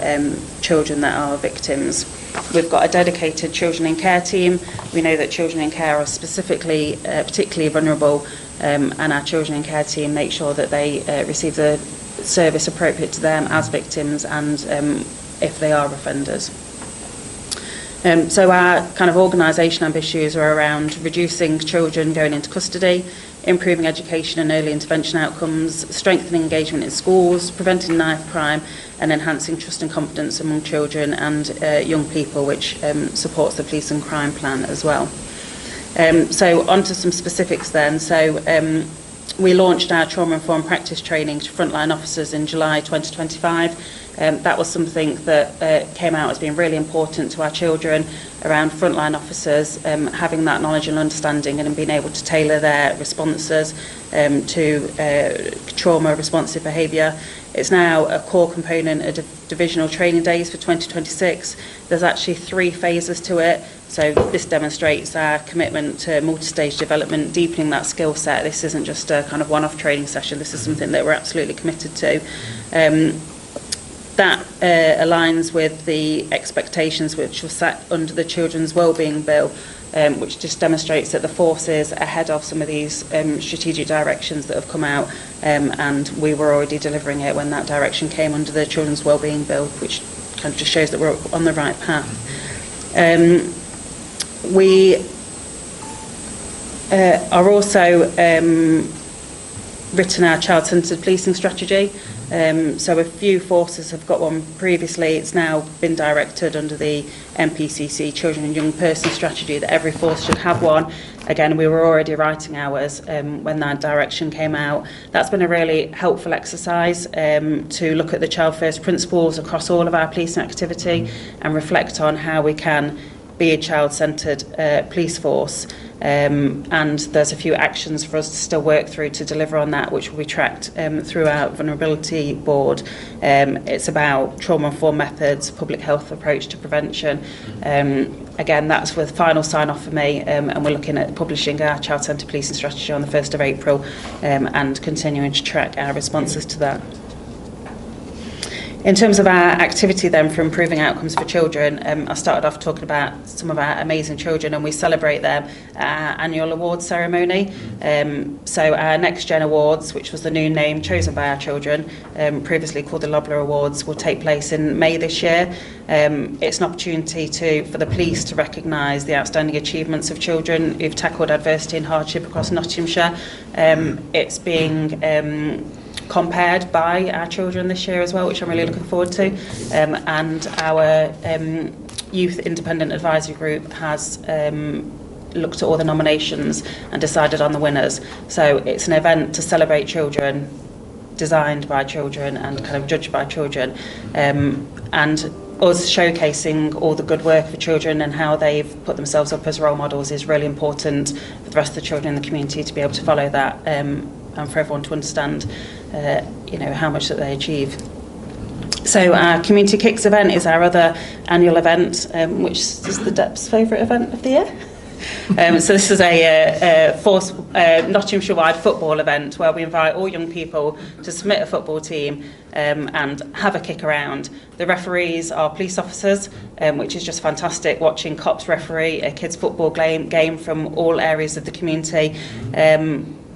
children that are victims. We've got a dedicated children in care team. We know that children in care are specifically, particularly vulnerable, and our children in care team make sure that they receive the service appropriate to them as victims and if they are offenders. So our kind of organisation ambitions are around reducing children going into custody, improving education and early intervention outcomes, strengthening engagement in schools, preventing knife crime, and enhancing trust and confidence among children and young people, which supports the police and crime plan as well. So on to some specifics then. So we launched our trauma-informed practice training to frontline officers in July 2025. That was something that came out as being really important to our children around frontline officers having that knowledge and understanding and being able to tailor their responses to trauma responsive behaviour. It's now a core component of divisional training days for 2026. There's actually 3 phases to it. So this demonstrates our commitment to multi-stage development, deepening that skill set. This isn't just a kind of one-off training session. This is something that we're absolutely committed to. That aligns with the expectations which were set under the Children's Wellbeing Bill, which just demonstrates that the force is ahead of some of these strategic directions that have come out, and we were already delivering it when that direction came under the Children's Wellbeing Bill, which kind of just shows that we're on the right path. We are also written our child-centred policing strategy. So a few forces have got one previously. It's now been directed under the OPCC Children and Young Person strategy that every force should have one. Again, we were already writing ours when that direction came out. That's been a really helpful exercise to look at the child first principles across all of our policing activity and reflect on how we can be a child-centred police force. And there's a few actions for us to still work through to deliver on that, which will be tracked through our vulnerability board. It's about trauma-informed methods, public health approach to prevention. Again, that's with final sign-off for me, and we're looking at publishing our child-centred policing strategy on the 1st of April and continuing to track our responses to that. In terms of our activity then for improving outcomes for children, I started off talking about some of our amazing children, and we celebrate them at our annual awards ceremony. So our Next Gen Awards, which was the new name chosen by our children, previously called the Lobler Awards, will take place in May this year. It's an opportunity for the police to recognise the outstanding achievements of children who've tackled adversity and hardship across Nottinghamshire. It's being compared by our children this year as well, which I'm really looking forward to. And our Youth Independent Advisory Group has looked at all the nominations and decided on the winners. So it's an event to celebrate children, designed by children and kind of judged by children. And us showcasing all the good work for children and how they've put themselves up as role models is really important for the rest of the children in the community to be able to follow that, and for everyone to understand how much that they achieve. So our Community Kicks event is our other annual event, which is the DEP's favourite event of the year. So this is a Nottinghamshire-wide football event where we invite all young people to submit a football team and have a kick around. The referees are police officers, which is just fantastic, watching cops referee a kids' football game from all areas of the community.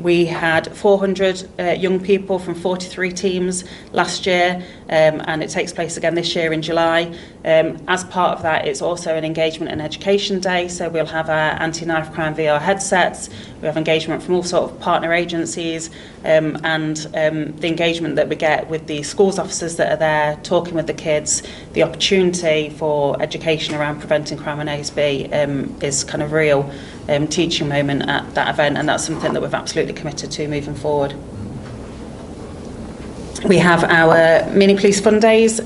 We had 400 young people from 43 teams last year, and it takes place again this year in July. As part of that, it's also an engagement and education day, so we'll have our anti-knife crime VR headsets, we have engagement from all sorts of partner agencies, and the engagement that we get with the schools officers that are there, talking with the kids, the opportunity for education around preventing crime and ASB is kind of real teaching moment at that event, and that's something that we've absolutely committed to moving forward. We have our mini police fun days.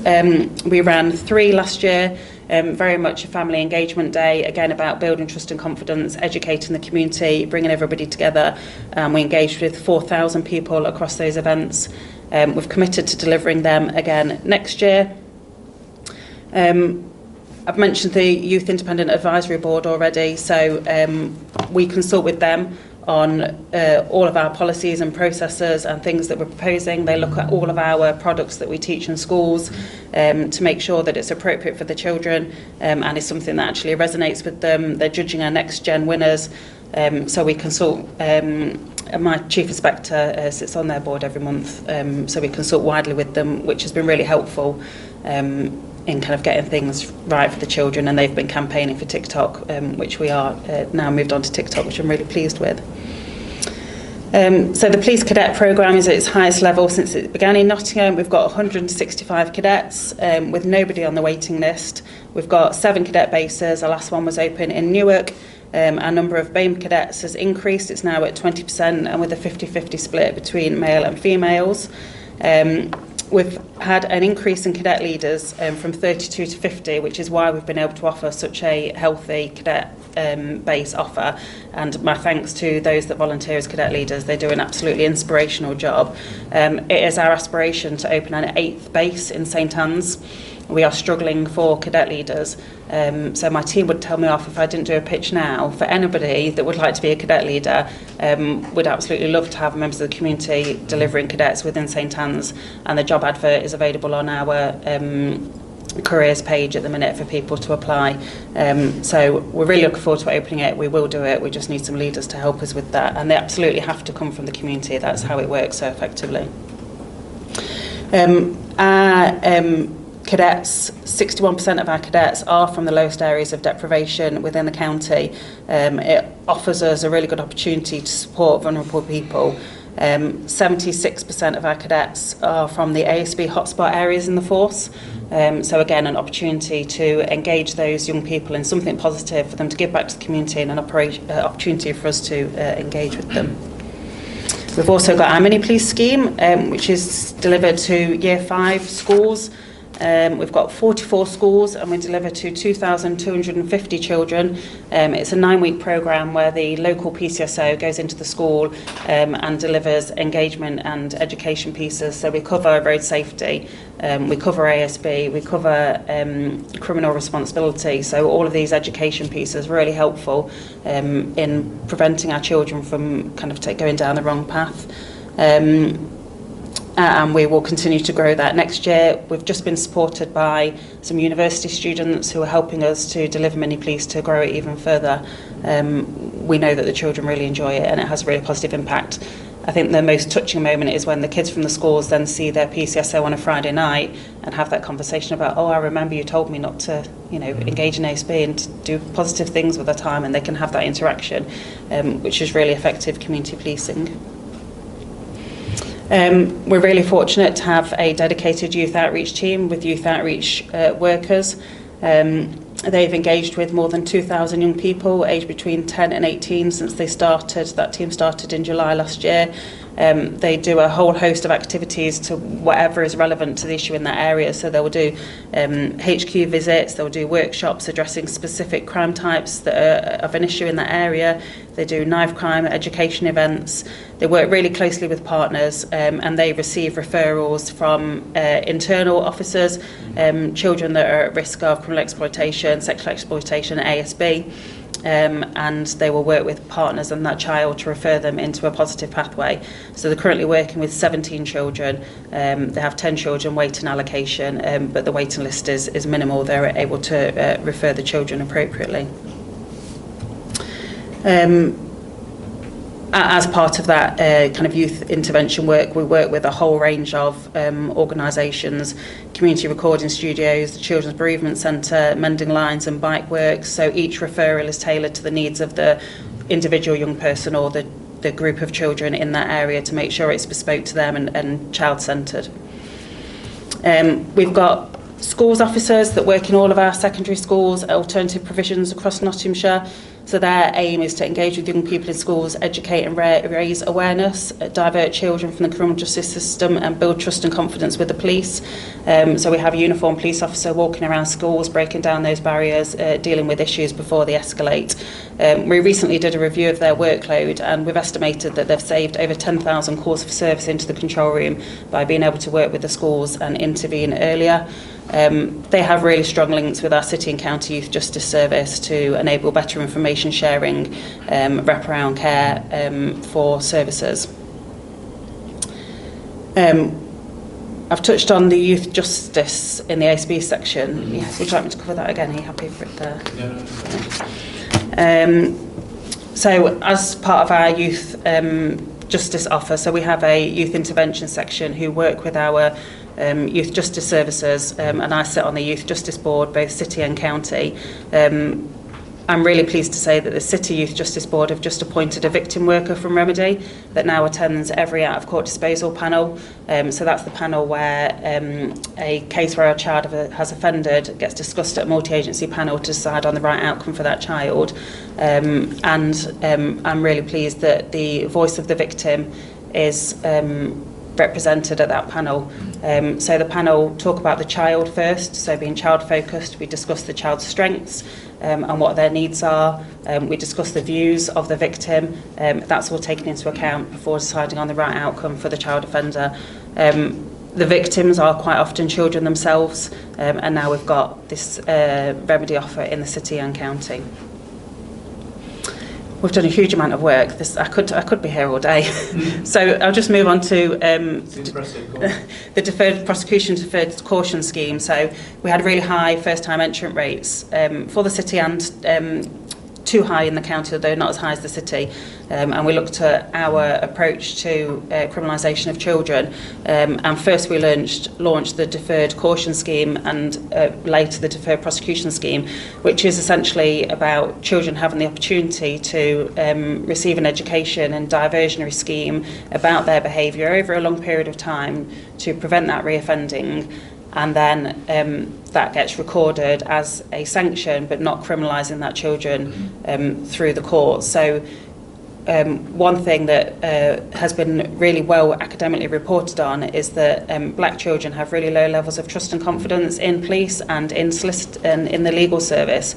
We ran 3 last year, very much a family engagement day, again about building trust and confidence, educating the community, bringing everybody together. We engaged with 4,000 people across those events. We've committed to delivering them again next year. I've mentioned the Youth Independent Advisory Board already, so we consult with them on all of our policies and processes and things that we're proposing. They look at all of our products that we teach in schools to make sure that it's appropriate for the children and is something that actually resonates with them. They're judging our next gen winners, so we consult. My chief inspector sits on their board every month, so we consult widely with them, which has been really helpful in kind of getting things right for the children, and they've been campaigning for TikTok, which we are now moved on to TikTok, which I'm really pleased with. So the police cadet programme is at its highest level since it began in Nottingham. We've got 165 cadets with nobody on the waiting list. We've got 7 cadet bases. Our last one was open in Newark. Our number of BAME cadets has increased. It's now at 20%, and with a 50-50 split between male and females. We've had an increase in cadet leaders from 32 to 50, which is why we've been able to offer such a healthy cadet base offer. And my thanks to those that volunteer as cadet leaders. They do an absolutely inspirational job. It is our aspiration to open an 8th base in St Anne's. We are struggling for cadet leaders, so my team would tell me off if I didn't do a pitch now. For anybody that would like to be a cadet leader, we'd absolutely love to have members of the community delivering cadets within St Anne's, and the job advert is available on our careers page at the minute for people to apply. So we're really looking forward to opening it. We will do it. We just need some leaders to help us with that, and they absolutely have to come from the community. That's how it works so effectively. Cadets, 61% of our cadets are from the lowest areas of deprivation within the county. It offers us a really good opportunity to support vulnerable people. 76% of our cadets are from the ASB hotspot areas in the force. So again, an opportunity to engage those young people in something positive for them to give back to the community, and an opportunity for us to engage with them. We've also got our mini police scheme, which is delivered to Year 5 schools. We've got 44 schools, and we deliver to 2,250 children. It's a 9-week programme where the local PCSO goes into the school and delivers engagement and education pieces. So we cover road safety, we cover ASB, we cover criminal responsibility. So all of these education pieces are really helpful in preventing our children from kind of going down the wrong path. And we will continue to grow that next year. We've just been supported by some university students who are helping us to deliver mini police to grow it even further. We know that the children really enjoy it, and it has a really positive impact. I think the most touching moment is when the kids from the schools then see their PCSO on a Friday night and have that conversation about, oh, I remember you told me not to, engage in ASB and to do positive things with their time, and they can have that interaction, which is really effective community policing. We're really fortunate to have a dedicated youth outreach team with youth outreach workers. They've engaged with more than 2,000 young people aged between 10 and 18 since they started. That team started in July last year. They do a whole host of activities to whatever is relevant to the issue in that area. So they will do HQ visits, they'll do workshops addressing specific crime types that are of an issue in that area. They do knife crime education events. They work really closely with partners, and they receive referrals from internal officers, children that are at risk of criminal exploitation, sexual exploitation, ASB. And they will work with partners and that child to refer them into a positive pathway. So they're currently working with 17 children. They have 10 children waiting allocation, but the waiting list is minimal. They're able to refer the children appropriately. as part of that kind of youth intervention work, we work with a whole range of organisations, community recording studios, the Children's Bereavement Centre, Mending Lines and Bike Works. So each referral is tailored to the needs of the individual young person or the group of children in that area to make sure it's bespoke to them and child-centred. We've got schools officers that work in all of our secondary schools, alternative provisions across Nottinghamshire. So their aim is to engage with young people in schools, educate and raise awareness, divert children from the criminal justice system and build trust and confidence with the police. So we have a uniformed police officer walking around schools, breaking down those barriers, dealing with issues before they escalate. We recently did a review of their workload, and we've estimated that they've saved over 10,000 calls for service into the control room by being able to work with the schools and intervene earlier. They have really strong links with our City and County Youth Justice Service to enable better information sharing, wraparound care for services. I've touched on the youth justice in the ASB section. Yes, would you like me to cover that again? Are you happy for it there? So as part of our youth justice offer, so we have a youth intervention section who work with our youth justice services, and I sit on the Youth Justice Board, both City and County. I'm really pleased to say that the City Youth Justice Board have just appointed a victim worker from Remedy that now attends every out-of-court disposal panel. So that's the panel where a case where a child has offended gets discussed at a multi-agency panel to decide on the right outcome for that child. And I'm really pleased that the voice of the victim is represented at that panel. So the panel talk about the child first, so being child focused. We discuss the child's strengths and what their needs are. We discuss the views of the victim. That's all taken into account before deciding on the right outcome for the child offender. The victims are quite often children themselves, and now we've got this remedy offer in the City and County. We've done a huge amount of work. I could be here all day. So I'll just move on to the deferred prosecution, deferred caution scheme. So we had really high first-time entrant rates for the City and too high in the county, although not as high as the City. And we looked at our approach to criminalisation of children. And first we launched the deferred caution scheme and later the deferred prosecution scheme, which is essentially about children having the opportunity to receive an education and diversionary scheme about their behaviour over a long period of time to prevent that reoffending. And then that gets recorded as a sanction, but not criminalising that children through the courts. So one thing that has been really well academically reported on is that black children have really low levels of trust and confidence in police and in the legal service.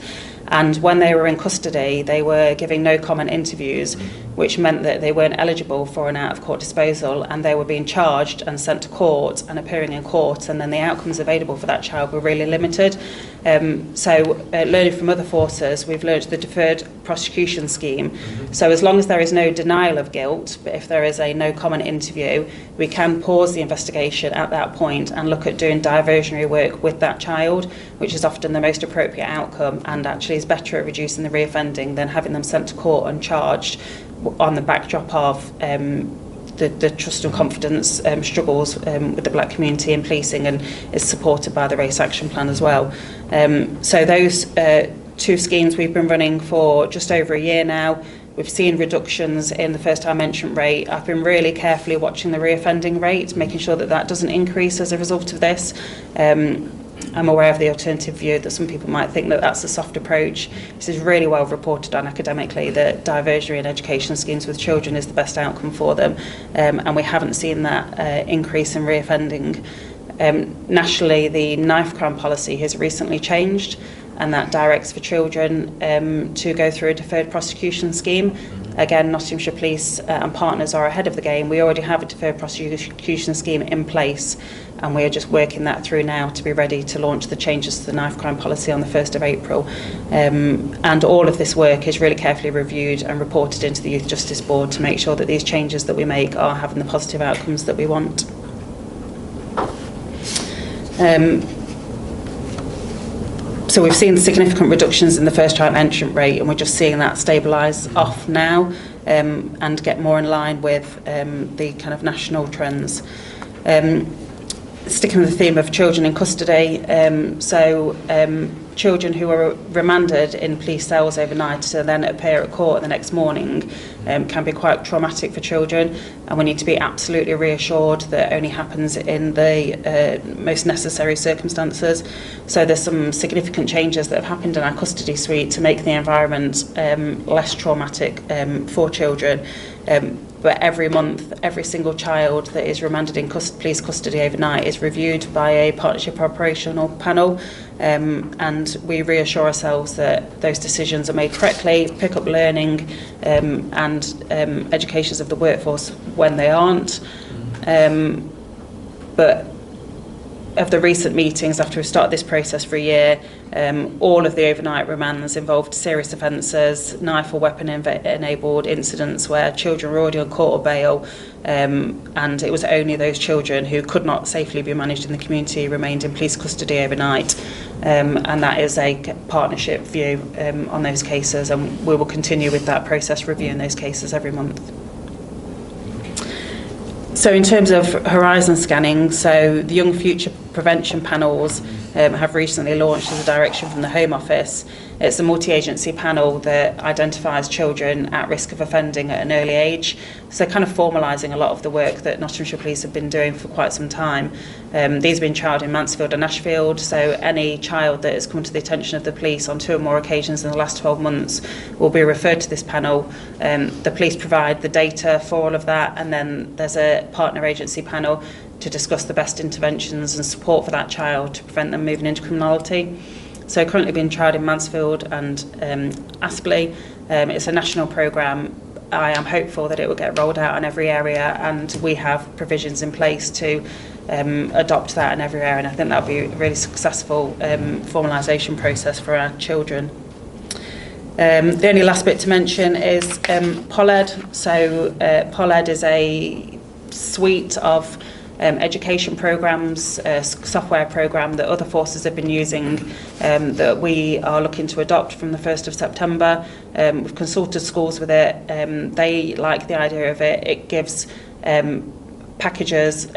And when they were in custody, they were giving no comment interviews, which meant that they weren't eligible for an out-of-court disposal, and they were being charged and sent to court and appearing in court, and then the outcomes available for that child were really limited. Learning from other forces, we've launched the deferred prosecution scheme. So as long as there is no denial of guilt, but if there is a no comment interview, we can pause the investigation at that point and look at doing diversionary work with that child, which is often the most appropriate outcome and actually is better at reducing the reoffending than having them sent to court and charged on the backdrop of the trust and confidence struggles with the black community in policing, and is supported by the Race Action Plan as well. So those two schemes we've been running for just over a year now. We've seen reductions in the first-time entrant rate. I've been really carefully watching the reoffending rate, making sure that that doesn't increase as a result of this. I'm aware of the alternative view that some people might think that that's a soft approach. This is really well reported on academically that diversionary and education schemes with children is the best outcome for them, and we haven't seen that increase in reoffending. Nationally, the knife crime policy has recently changed, and that directs for children to go through a deferred prosecution scheme. Again, Nottinghamshire Police and partners are ahead of the game. We already have a deferred prosecution scheme in place, and we are just working that through now to be ready to launch the changes to the knife crime policy on the 1st of April. And all of this work is really carefully reviewed and reported into the Youth Justice Board to make sure that these changes that we make are having the positive outcomes that we want. So we've seen significant reductions in the first-time entrant rate, and we're just seeing that stabilise off now. and get more in line with the kind of national trends. Sticking with the theme of children in custody, children who are remanded in police cells overnight to then appear at court the next morning can be quite traumatic for children, and we need to be absolutely reassured that it only happens in the most necessary circumstances. So there's some significant changes that have happened in our custody suite to make the environment less traumatic for children. But every month, every single child that is remanded in police custody overnight is reviewed by a partnership operational panel, and we reassure ourselves that those decisions are made correctly, pick up learning and educations of the workforce when they aren't. But of the recent meetings, after we've started this process for a year, all of the overnight remands involved serious offences, knife or weapon enabled incidents where children were already on court or bail, and it was only those children who could not safely be managed in the community remained in police custody overnight, and that is a partnership view on those cases, and we will continue with that process, reviewing those cases every month. So in terms of horizon scanning, so the Young Future Prevention Panels have recently launched as a direction from the Home Office. It's a multi-agency panel that identifies children at risk of offending at an early age. So kind of formalising a lot of the work that Nottinghamshire Police have been doing for quite some time. These have been trialled in Mansfield and Ashfield, so any child that has come to the attention of the police on 2 or more occasions in the last 12 months will be referred to this panel. The police provide the data for all of that, and then there's a partner agency panel to discuss the best interventions and support for that child to prevent them moving into criminality. So currently being trialled in Mansfield and Aspley. It's a national programme. I am hopeful that it will get rolled out in every area, and we have provisions in place to adopt that in every area, and I think that'll be a really successful formalisation process for our children. The only last bit to mention is POLED. So POLED is a suite of education programmes, software programme that other forces have been using that we are looking to adopt from the 1st of September. We've consulted schools with it. They like the idea of it. It gives packages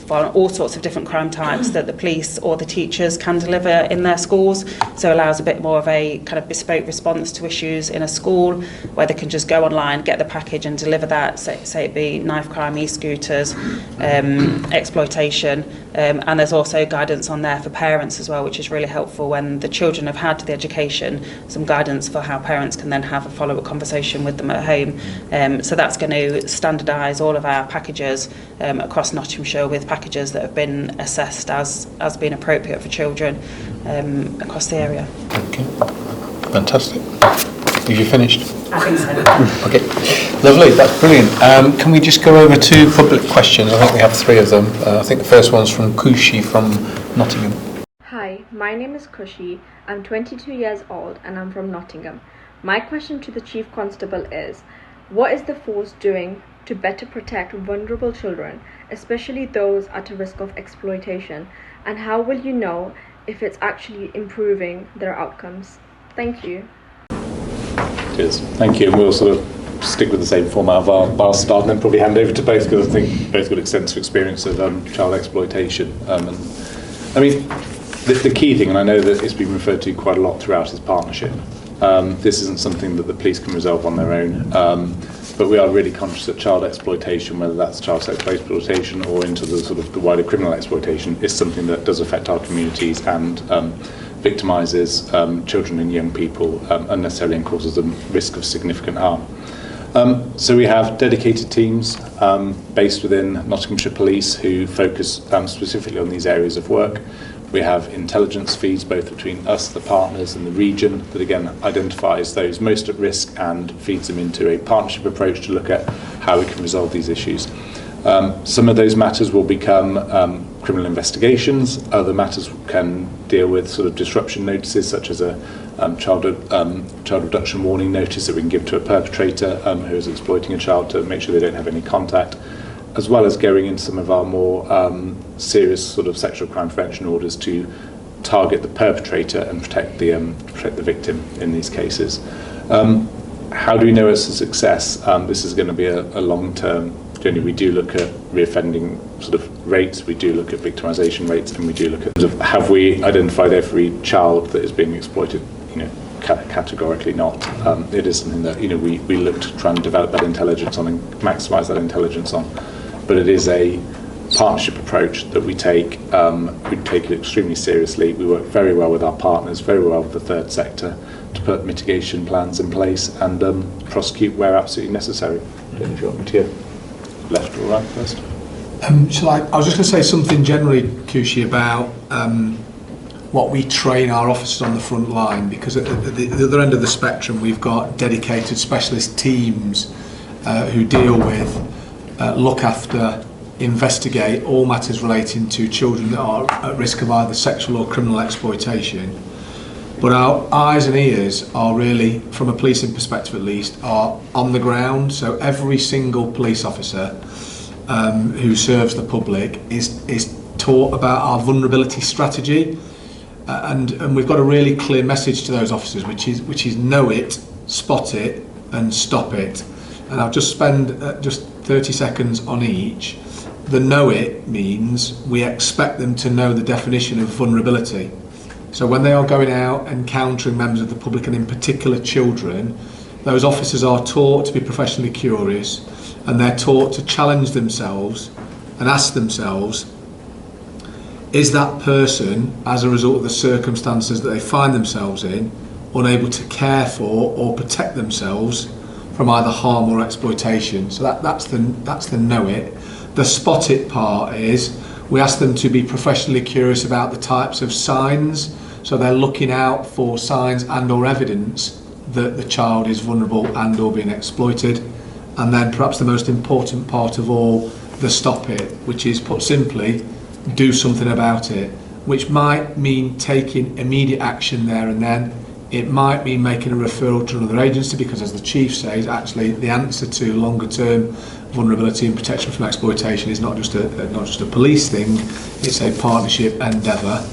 for all sorts of different crime types that the police or the teachers can deliver in their schools. So it allows a bit more of a kind of bespoke response to issues in a school where they can just go online, get the package and deliver that, say it be knife crime, e-scooters, exploitation. And there's also guidance on there for parents as well, which is really helpful when the children have had the education, some guidance for how parents can then have a follow-up conversation with them at home. So that's going to standardise all of our packages across Nottinghamshire with packages that have been assessed as being appropriate for children across the area. Okay, fantastic. Have you finished? I think so. Okay, lovely, that's brilliant. Can we just go over to public questions? I think we have 3 of them. I think the first one's from Kushi from Nottingham. Hi, my name is Kushi. I'm 22 years old and I'm from Nottingham. My question to the Chief Constable is, what is the force doing to better protect vulnerable children, especially those at a risk of exploitation, and how will you know if it's actually improving their outcomes? Thank you. Cheers. Thank you. And we'll sort of stick with the same format of our start and then probably hand over to both, because I think both got extensive experience of child exploitation. And I mean, the key thing, and I know that it's been referred to quite a lot throughout, is partnership. This isn't something that the police can resolve on their own. But we are really conscious that child exploitation, whether that's child sexual exploitation or into the sort of the wider criminal exploitation, is something that does affect our communities and victimises children and young people unnecessarily and causes them risk of significant harm. So we have dedicated teams based within Nottinghamshire Police who focus specifically on these areas of work. We have intelligence feeds both between us, the partners, and the region that again identifies those most at risk and feeds them into a partnership approach to look at how we can resolve these issues. Some of those matters will become criminal investigations. Other matters can deal with sort of disruption notices, such as a child abduction warning notice that we can give to a perpetrator who is exploiting a child to make sure they don't have any contact, as well as going into some of our more serious sort of sexual crime prevention orders to target the perpetrator and protect the victim in these cases. how do we know it's a success? This is going to be a long-term journey. We do look at reoffending sort of rates, we do look at victimisation rates, and we do look at sort of, have we identified every child that is being exploited? Categorically not. It is something that we look to try and develop that intelligence on and maximise that intelligence on. But it is a partnership approach that we take. We take it extremely seriously. We work very well with our partners, very well with the third sector, to put mitigation plans in place and prosecute where absolutely necessary. I don't know if you want me to go left or right first. I was just going to say something generally, Kushi, about what we train our officers on the front line, because at the other end of the spectrum we've got dedicated specialist teams who deal with, look after, investigate all matters relating to children that are at risk of either sexual or criminal exploitation. But our eyes and ears are really, from a policing perspective at least, are on the ground. So every single police officer who serves the public is taught about our vulnerability strategy. And we've got a really clear message to those officers, which is know it, spot it, and stop it. And I'll just spend just 30 seconds on each. The know it means we expect them to know the definition of vulnerability. So when they are going out encountering members of the public, and in particular children, those officers are taught to be professionally curious, and they're taught to challenge themselves and ask themselves, is that person, as a result of the circumstances that they find themselves in, unable to care for or protect themselves from either harm or exploitation? So that's the know it. The spot it part is we ask them to be professionally curious about the types of signs, so they're looking out for signs and or evidence that the child is vulnerable and or being exploited. And then perhaps the most important part of all, the stop it, which is, put simply, do something about it, which might mean taking immediate action there and then. It might mean making a referral to another agency, because as the Chief says, actually the answer to longer term vulnerability and protection from exploitation is not just a police thing, it's a partnership endeavour,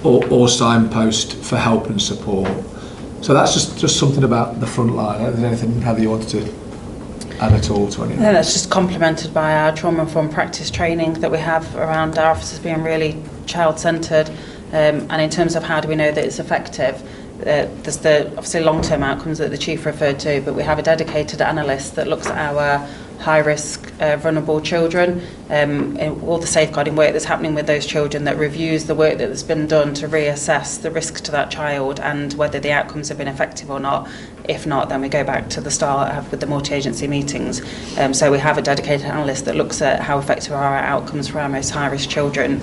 or signpost for help and support. So that's just something about the front line. I don't think there's anything, Heather, you wanted to add at all to anything? Yeah, that's just complemented by our trauma-informed practice training that we have around our officers being really child-centred. And in terms of how do we know that it's effective, there's the obviously long-term outcomes that the Chief referred to, but we have a dedicated analyst that looks at our high-risk, vulnerable children, and all the safeguarding work that's happening with those children, that reviews the work that's been done to reassess the risks to that child and whether the outcomes have been effective or not. If not, then we go back to the start with the multi-agency meetings. So we have a dedicated analyst that looks at how effective are our outcomes for our most high-risk children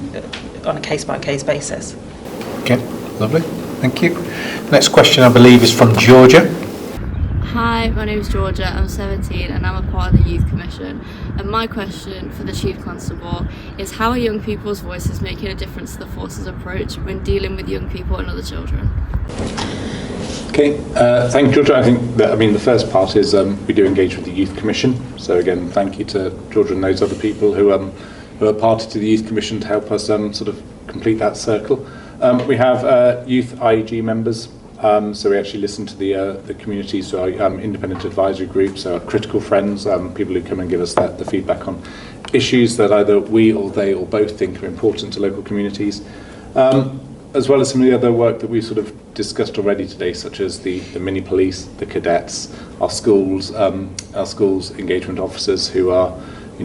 on a case-by-case basis. Okay, lovely. Thank you. Next question, I believe, is from Georgia. Hi, my name is Georgia, I'm 17 and I'm a part of the Youth Commission, and my question for the Chief Constable is, how are young people's voices making a difference to the force's approach when dealing with young people and other children? Okay, thank you, Georgia. I think that, the first part is we do engage with the Youth Commission, so again thank you to Georgia and those other people who are party to the Youth Commission to help us sort of complete that circle. We have youth IEG members. So we actually listen to the community, so our independent advisory groups, our critical friends, people who come and give us the feedback on issues that either we or they or both think are important to local communities, as well as some of the other work that we've sort of discussed already today, such as the mini police, the cadets, our schools engagement officers who are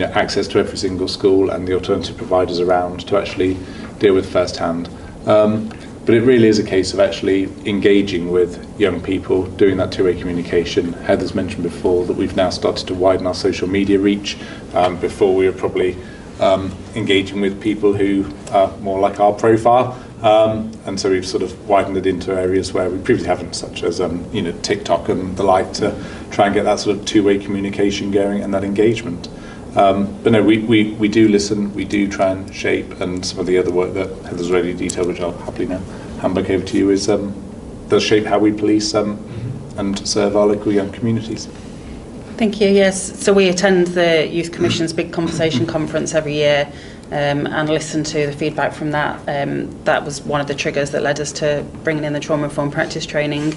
access to every single school, and the alternative providers around to actually deal with firsthand. But it really is a case of actually engaging with young people, doing that two-way communication. Heather's mentioned before that we've now started to widen our social media reach. Before we were probably engaging with people who are more like our profile. And so we've sort of widened it into areas where we previously haven't, such as TikTok and the like, to try and get that sort of two-way communication going and that engagement. But no, we do listen, we do try and shape, and some of the other work that Heather's already detailed, which I'll happily now hand back over to you, is does shape how we police and serve our local young communities. Thank you. Yes, so we attend the Youth Commission's big conversation conference every year, and listen to the feedback from that. That was one of the triggers that led us to bringing in the trauma-informed practice training.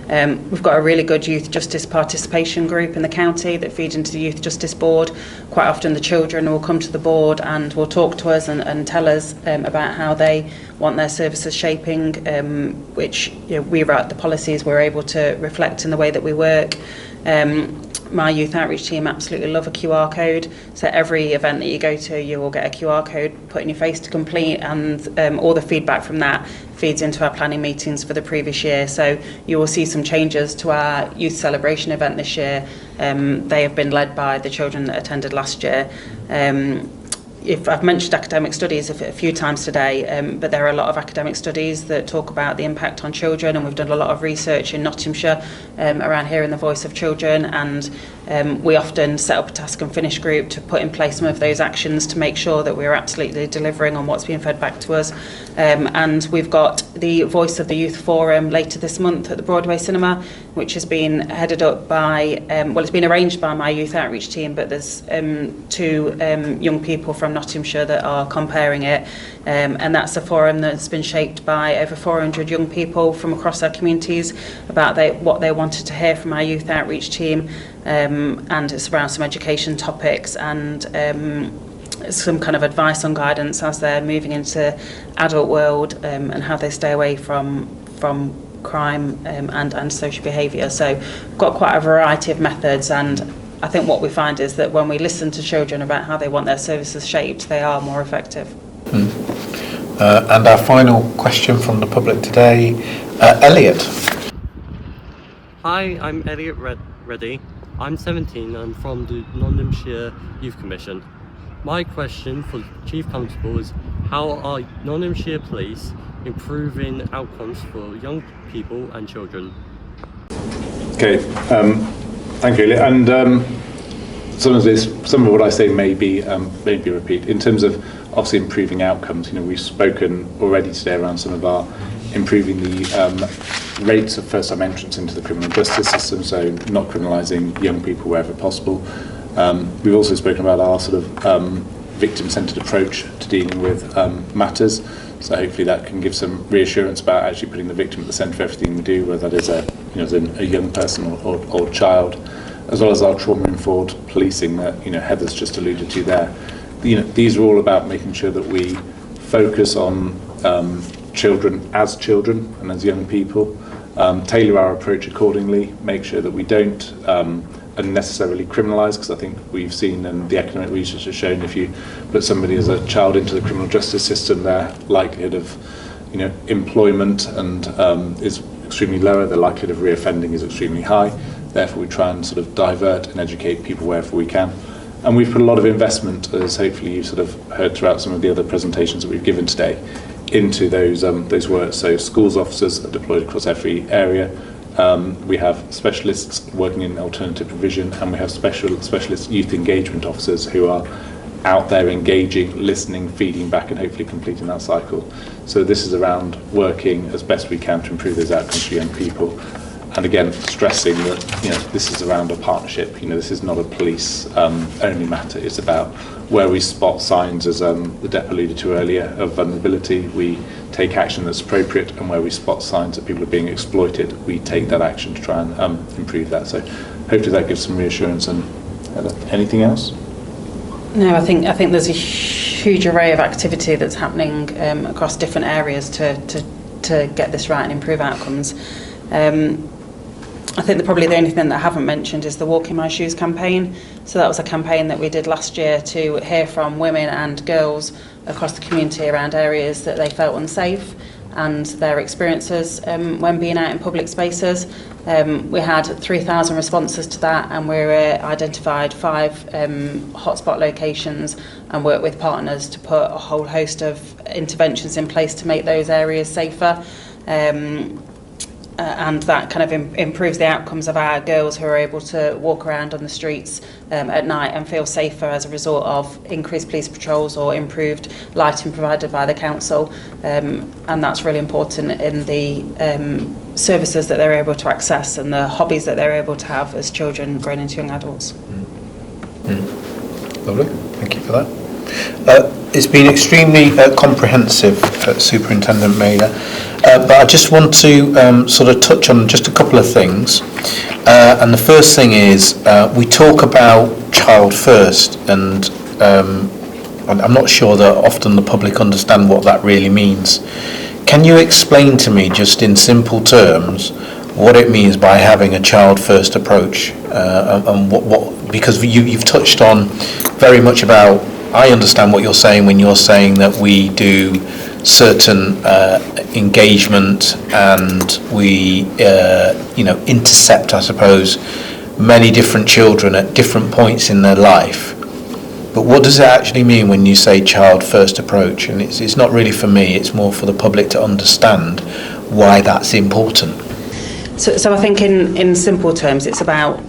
We've got a really good youth justice participation group in the county that feeds into the Youth Justice Board. Quite often the children will come to the board and will talk to us and tell us about how they want their services shaping, which we write the policies, we're able to reflect in the way that we work. My youth outreach team absolutely love a QR code, so every event that you go to you will get a QR code put in your face to complete, and all the feedback from that feeds into our planning meetings for the previous year. So you will see some changes to our youth celebration event this year. They have been led by the children that attended last year. If I've mentioned academic studies a few times today, but there are a lot of academic studies that talk about the impact on children, and we've done a lot of research in Nottinghamshire around hearing the voice of children, and we often set up a task and finish group to put in place some of those actions to make sure that we're absolutely delivering on what's being fed back to us. And we've got the Voice of the Youth Forum later this month at the Broadway Cinema, which has been headed up by, it's been arranged by my youth outreach team, but there's two young people from Nottinghamshire that are comparing it, and that's a forum that's been shaped by over 400 young people from across our communities about what they wanted to hear from our youth outreach team, and it's around some education topics and some kind of advice on guidance as they're moving into adult world, and how they stay away from crime and social behaviour. So we've got quite a variety of methods, and I think what we find is that when we listen to children about how they want their services shaped, they are more effective. And our final question from the public today, Elliot. Hi, I'm Elliot Reddy. I'm 17 and I'm from the Nottinghamshire Youth Commission. My question for the Chief Constable is, how are Nottinghamshire Police improving outcomes for young people and children? Okay, thank you, Elliot. And some of what I say may be repeat. In terms of obviously improving outcomes, we've spoken already today around some of our improving the rates of first-time entrance into the criminal justice system, so not criminalising young people wherever possible. We've also spoken about our sort of victim-centred approach to dealing with matters, so hopefully that can give some reassurance about actually putting the victim at the centre of everything we do, whether that is a young person or child, as well as our trauma-informed policing that Heather's just alluded to there. These are all about making sure that we focus on children and as young people, tailor our approach accordingly, make sure that we don't unnecessarily criminalise, because I think we've seen, and the academic research has shown, if you put somebody as a child into the criminal justice system, their likelihood of employment and is extremely lower, the likelihood of reoffending is extremely high. Therefore we try and sort of divert and educate people wherever we can. And we've put a lot of investment, as hopefully you've sort of heard throughout some of the other presentations that we've given today, into those works. So schools officers are deployed across every area. We have specialists working in alternative provision, and we have specialist youth engagement officers who are out there engaging, listening, feeding back, and hopefully completing that cycle. So this is around working as best we can to improve those outcomes for young people. And again, stressing that this is around a partnership. This is not a police only matter. It's about where we spot signs, as the Dep alluded to earlier, of vulnerability, we take action that's appropriate, and where we spot signs that people are being exploited, we take that action to try and improve that. So hopefully that gives some reassurance. And anything else? No, I think there's a huge array of activity that's happening across different areas to get this right and improve outcomes. I think probably the only thing that I haven't mentioned is the Walk in My Shoes campaign. So that was a campaign that we did last year to hear from women and girls across the community around areas that they felt unsafe and their experiences when being out in public spaces. We had 3,000 responses to that, and we identified 5 hotspot locations and worked with partners to put a whole host of interventions in place to make those areas safer. And that kind of improves the outcomes of our girls who are able to walk around on the streets at night and feel safer as a result of increased police patrols or improved lighting provided by the council. And that's really important in the services that they're able to access and the hobbies that they're able to have as children growing into young adults. Lovely, thank you for that. It's been extremely comprehensive, Superintendent Mayor, but I just want to sort of touch on just a couple of things. And the first thing is, we talk about child first, and I'm not sure that often the public understand what that really means. Can you explain to me, just in simple terms, what it means by having a child first approach, and what because you've touched on very much about, I understand what you're saying when you're saying that we do certain engagement and we intercept, I suppose, many different children at different points in their life. But what does it actually mean when you say child first approach? And it's not really for me, it's more for the public to understand why that's important. So I think in simple terms, it's about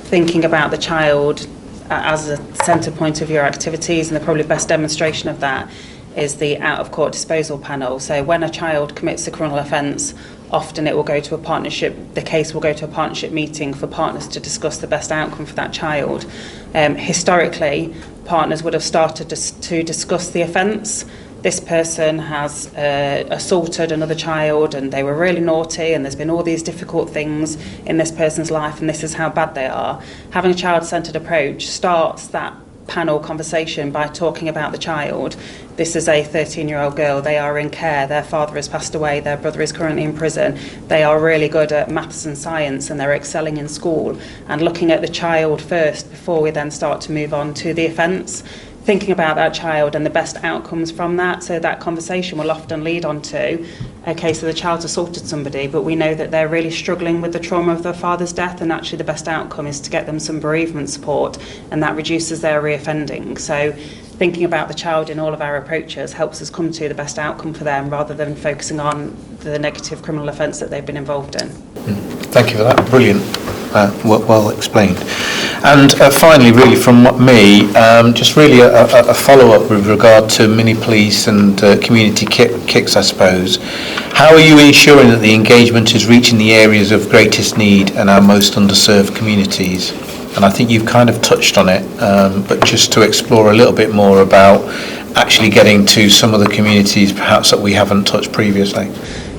thinking about the child as a centre point of your activities, and the probably best demonstration of that is the out-of-court disposal panel. So when a child commits a criminal offence, often it will go to a partnership, the case will go to a partnership meeting for partners to discuss the best outcome for that child. Historically, partners would have started to discuss the offence. This person has assaulted another child and they were really naughty and there's been all these difficult things in this person's life and this is how bad they are. Having a child-centred approach starts that panel conversation by talking about the child. This is a 13-year-old girl, they are in care, their father has passed away, their brother is currently in prison, they are really good at maths and science and they're excelling in school, and looking at the child first before we then start to move on to the offence. Thinking about that child and the best outcomes from that, so that conversation will often lead on to, okay, so the child's assaulted somebody, but we know that they're really struggling with the trauma of their father's death, and actually the best outcome is to get them some bereavement support, and that reduces their reoffending. So thinking about the child in all of our approaches helps us come to the best outcome for them, rather than focusing on the negative criminal offence that they've been involved in. Thank you for that. Brilliant. Well explained. And finally, really from me, just really a follow-up with regard to mini police and community kicks, I suppose. How are you ensuring that the engagement is reaching the areas of greatest need and our most underserved communities? And I think you've kind of touched on it, but just to explore a little bit more about actually getting to some of the communities perhaps that we haven't touched previously.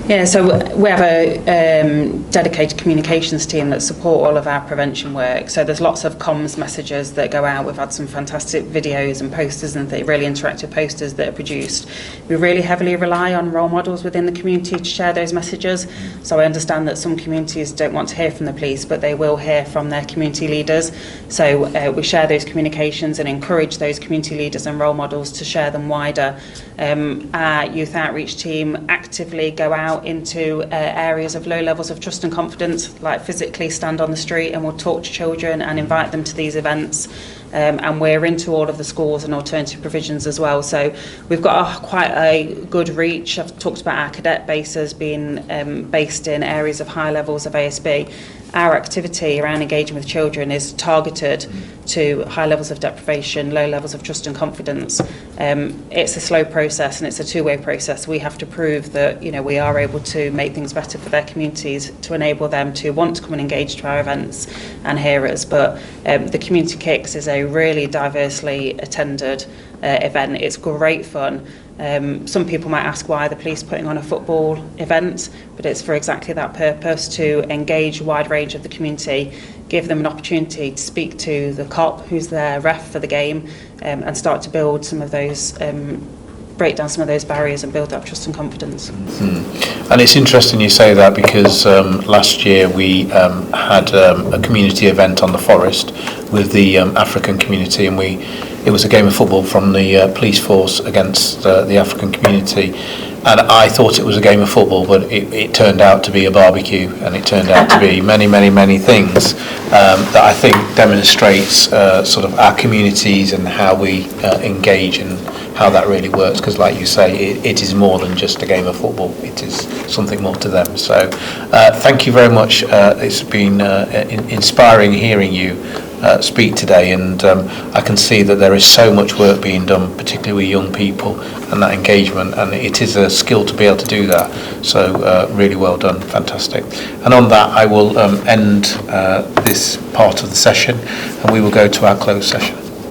Yeah, so we have a dedicated communications team that support all of our prevention work. So there's lots of comms messages that go out. We've had some fantastic videos and posters and really interactive posters that are produced. We really heavily rely on role models within the community to share those messages. So I understand that some communities don't want to hear from the police, but they will hear from their community leaders. So we share those communications and encourage those community leaders and role models to share them wider. Our youth outreach team actively go out into areas of low levels of trust and confidence, like physically stand on the street and we'll talk to children and invite them to these events. And we're into all of the schools and alternative provisions as well. So we've got quite a good reach. I've talked about our cadet bases being based in areas of high levels of ASB. Our activity around engaging with children is targeted to high levels of deprivation, low levels of trust and confidence. It's a slow process and it's a two-way process. We have to prove that we are able to make things better for their communities to enable them to want to come and engage to our events and hear us. But the Community Kicks is a really diversely attended event. It's great fun. Some people might ask why the police putting on a football event, but it's for exactly that purpose, to engage a wide range of the community, give them an opportunity to speak to the cop who's their ref for the game, and start to build some of those, break down some of those barriers and build up trust and confidence. And it's interesting you say that, because last year we had a community event on the Forest with the African community, and it was a game of football from the police force against the African community, and I thought it was a game of football, but it turned out to be a barbecue, and it turned out to be many things that I think demonstrates sort of our communities and how we engage and how that really works, because like you say, it is more than just a game of football, it is something more to them. So thank you very much. It's been inspiring hearing you speak today, and I can see that there is so much work being done, particularly with young people and that engagement, and it is a skill to be able to do that. So really well done, fantastic. And on that, I will end this part of the session, and we will go to our closed session.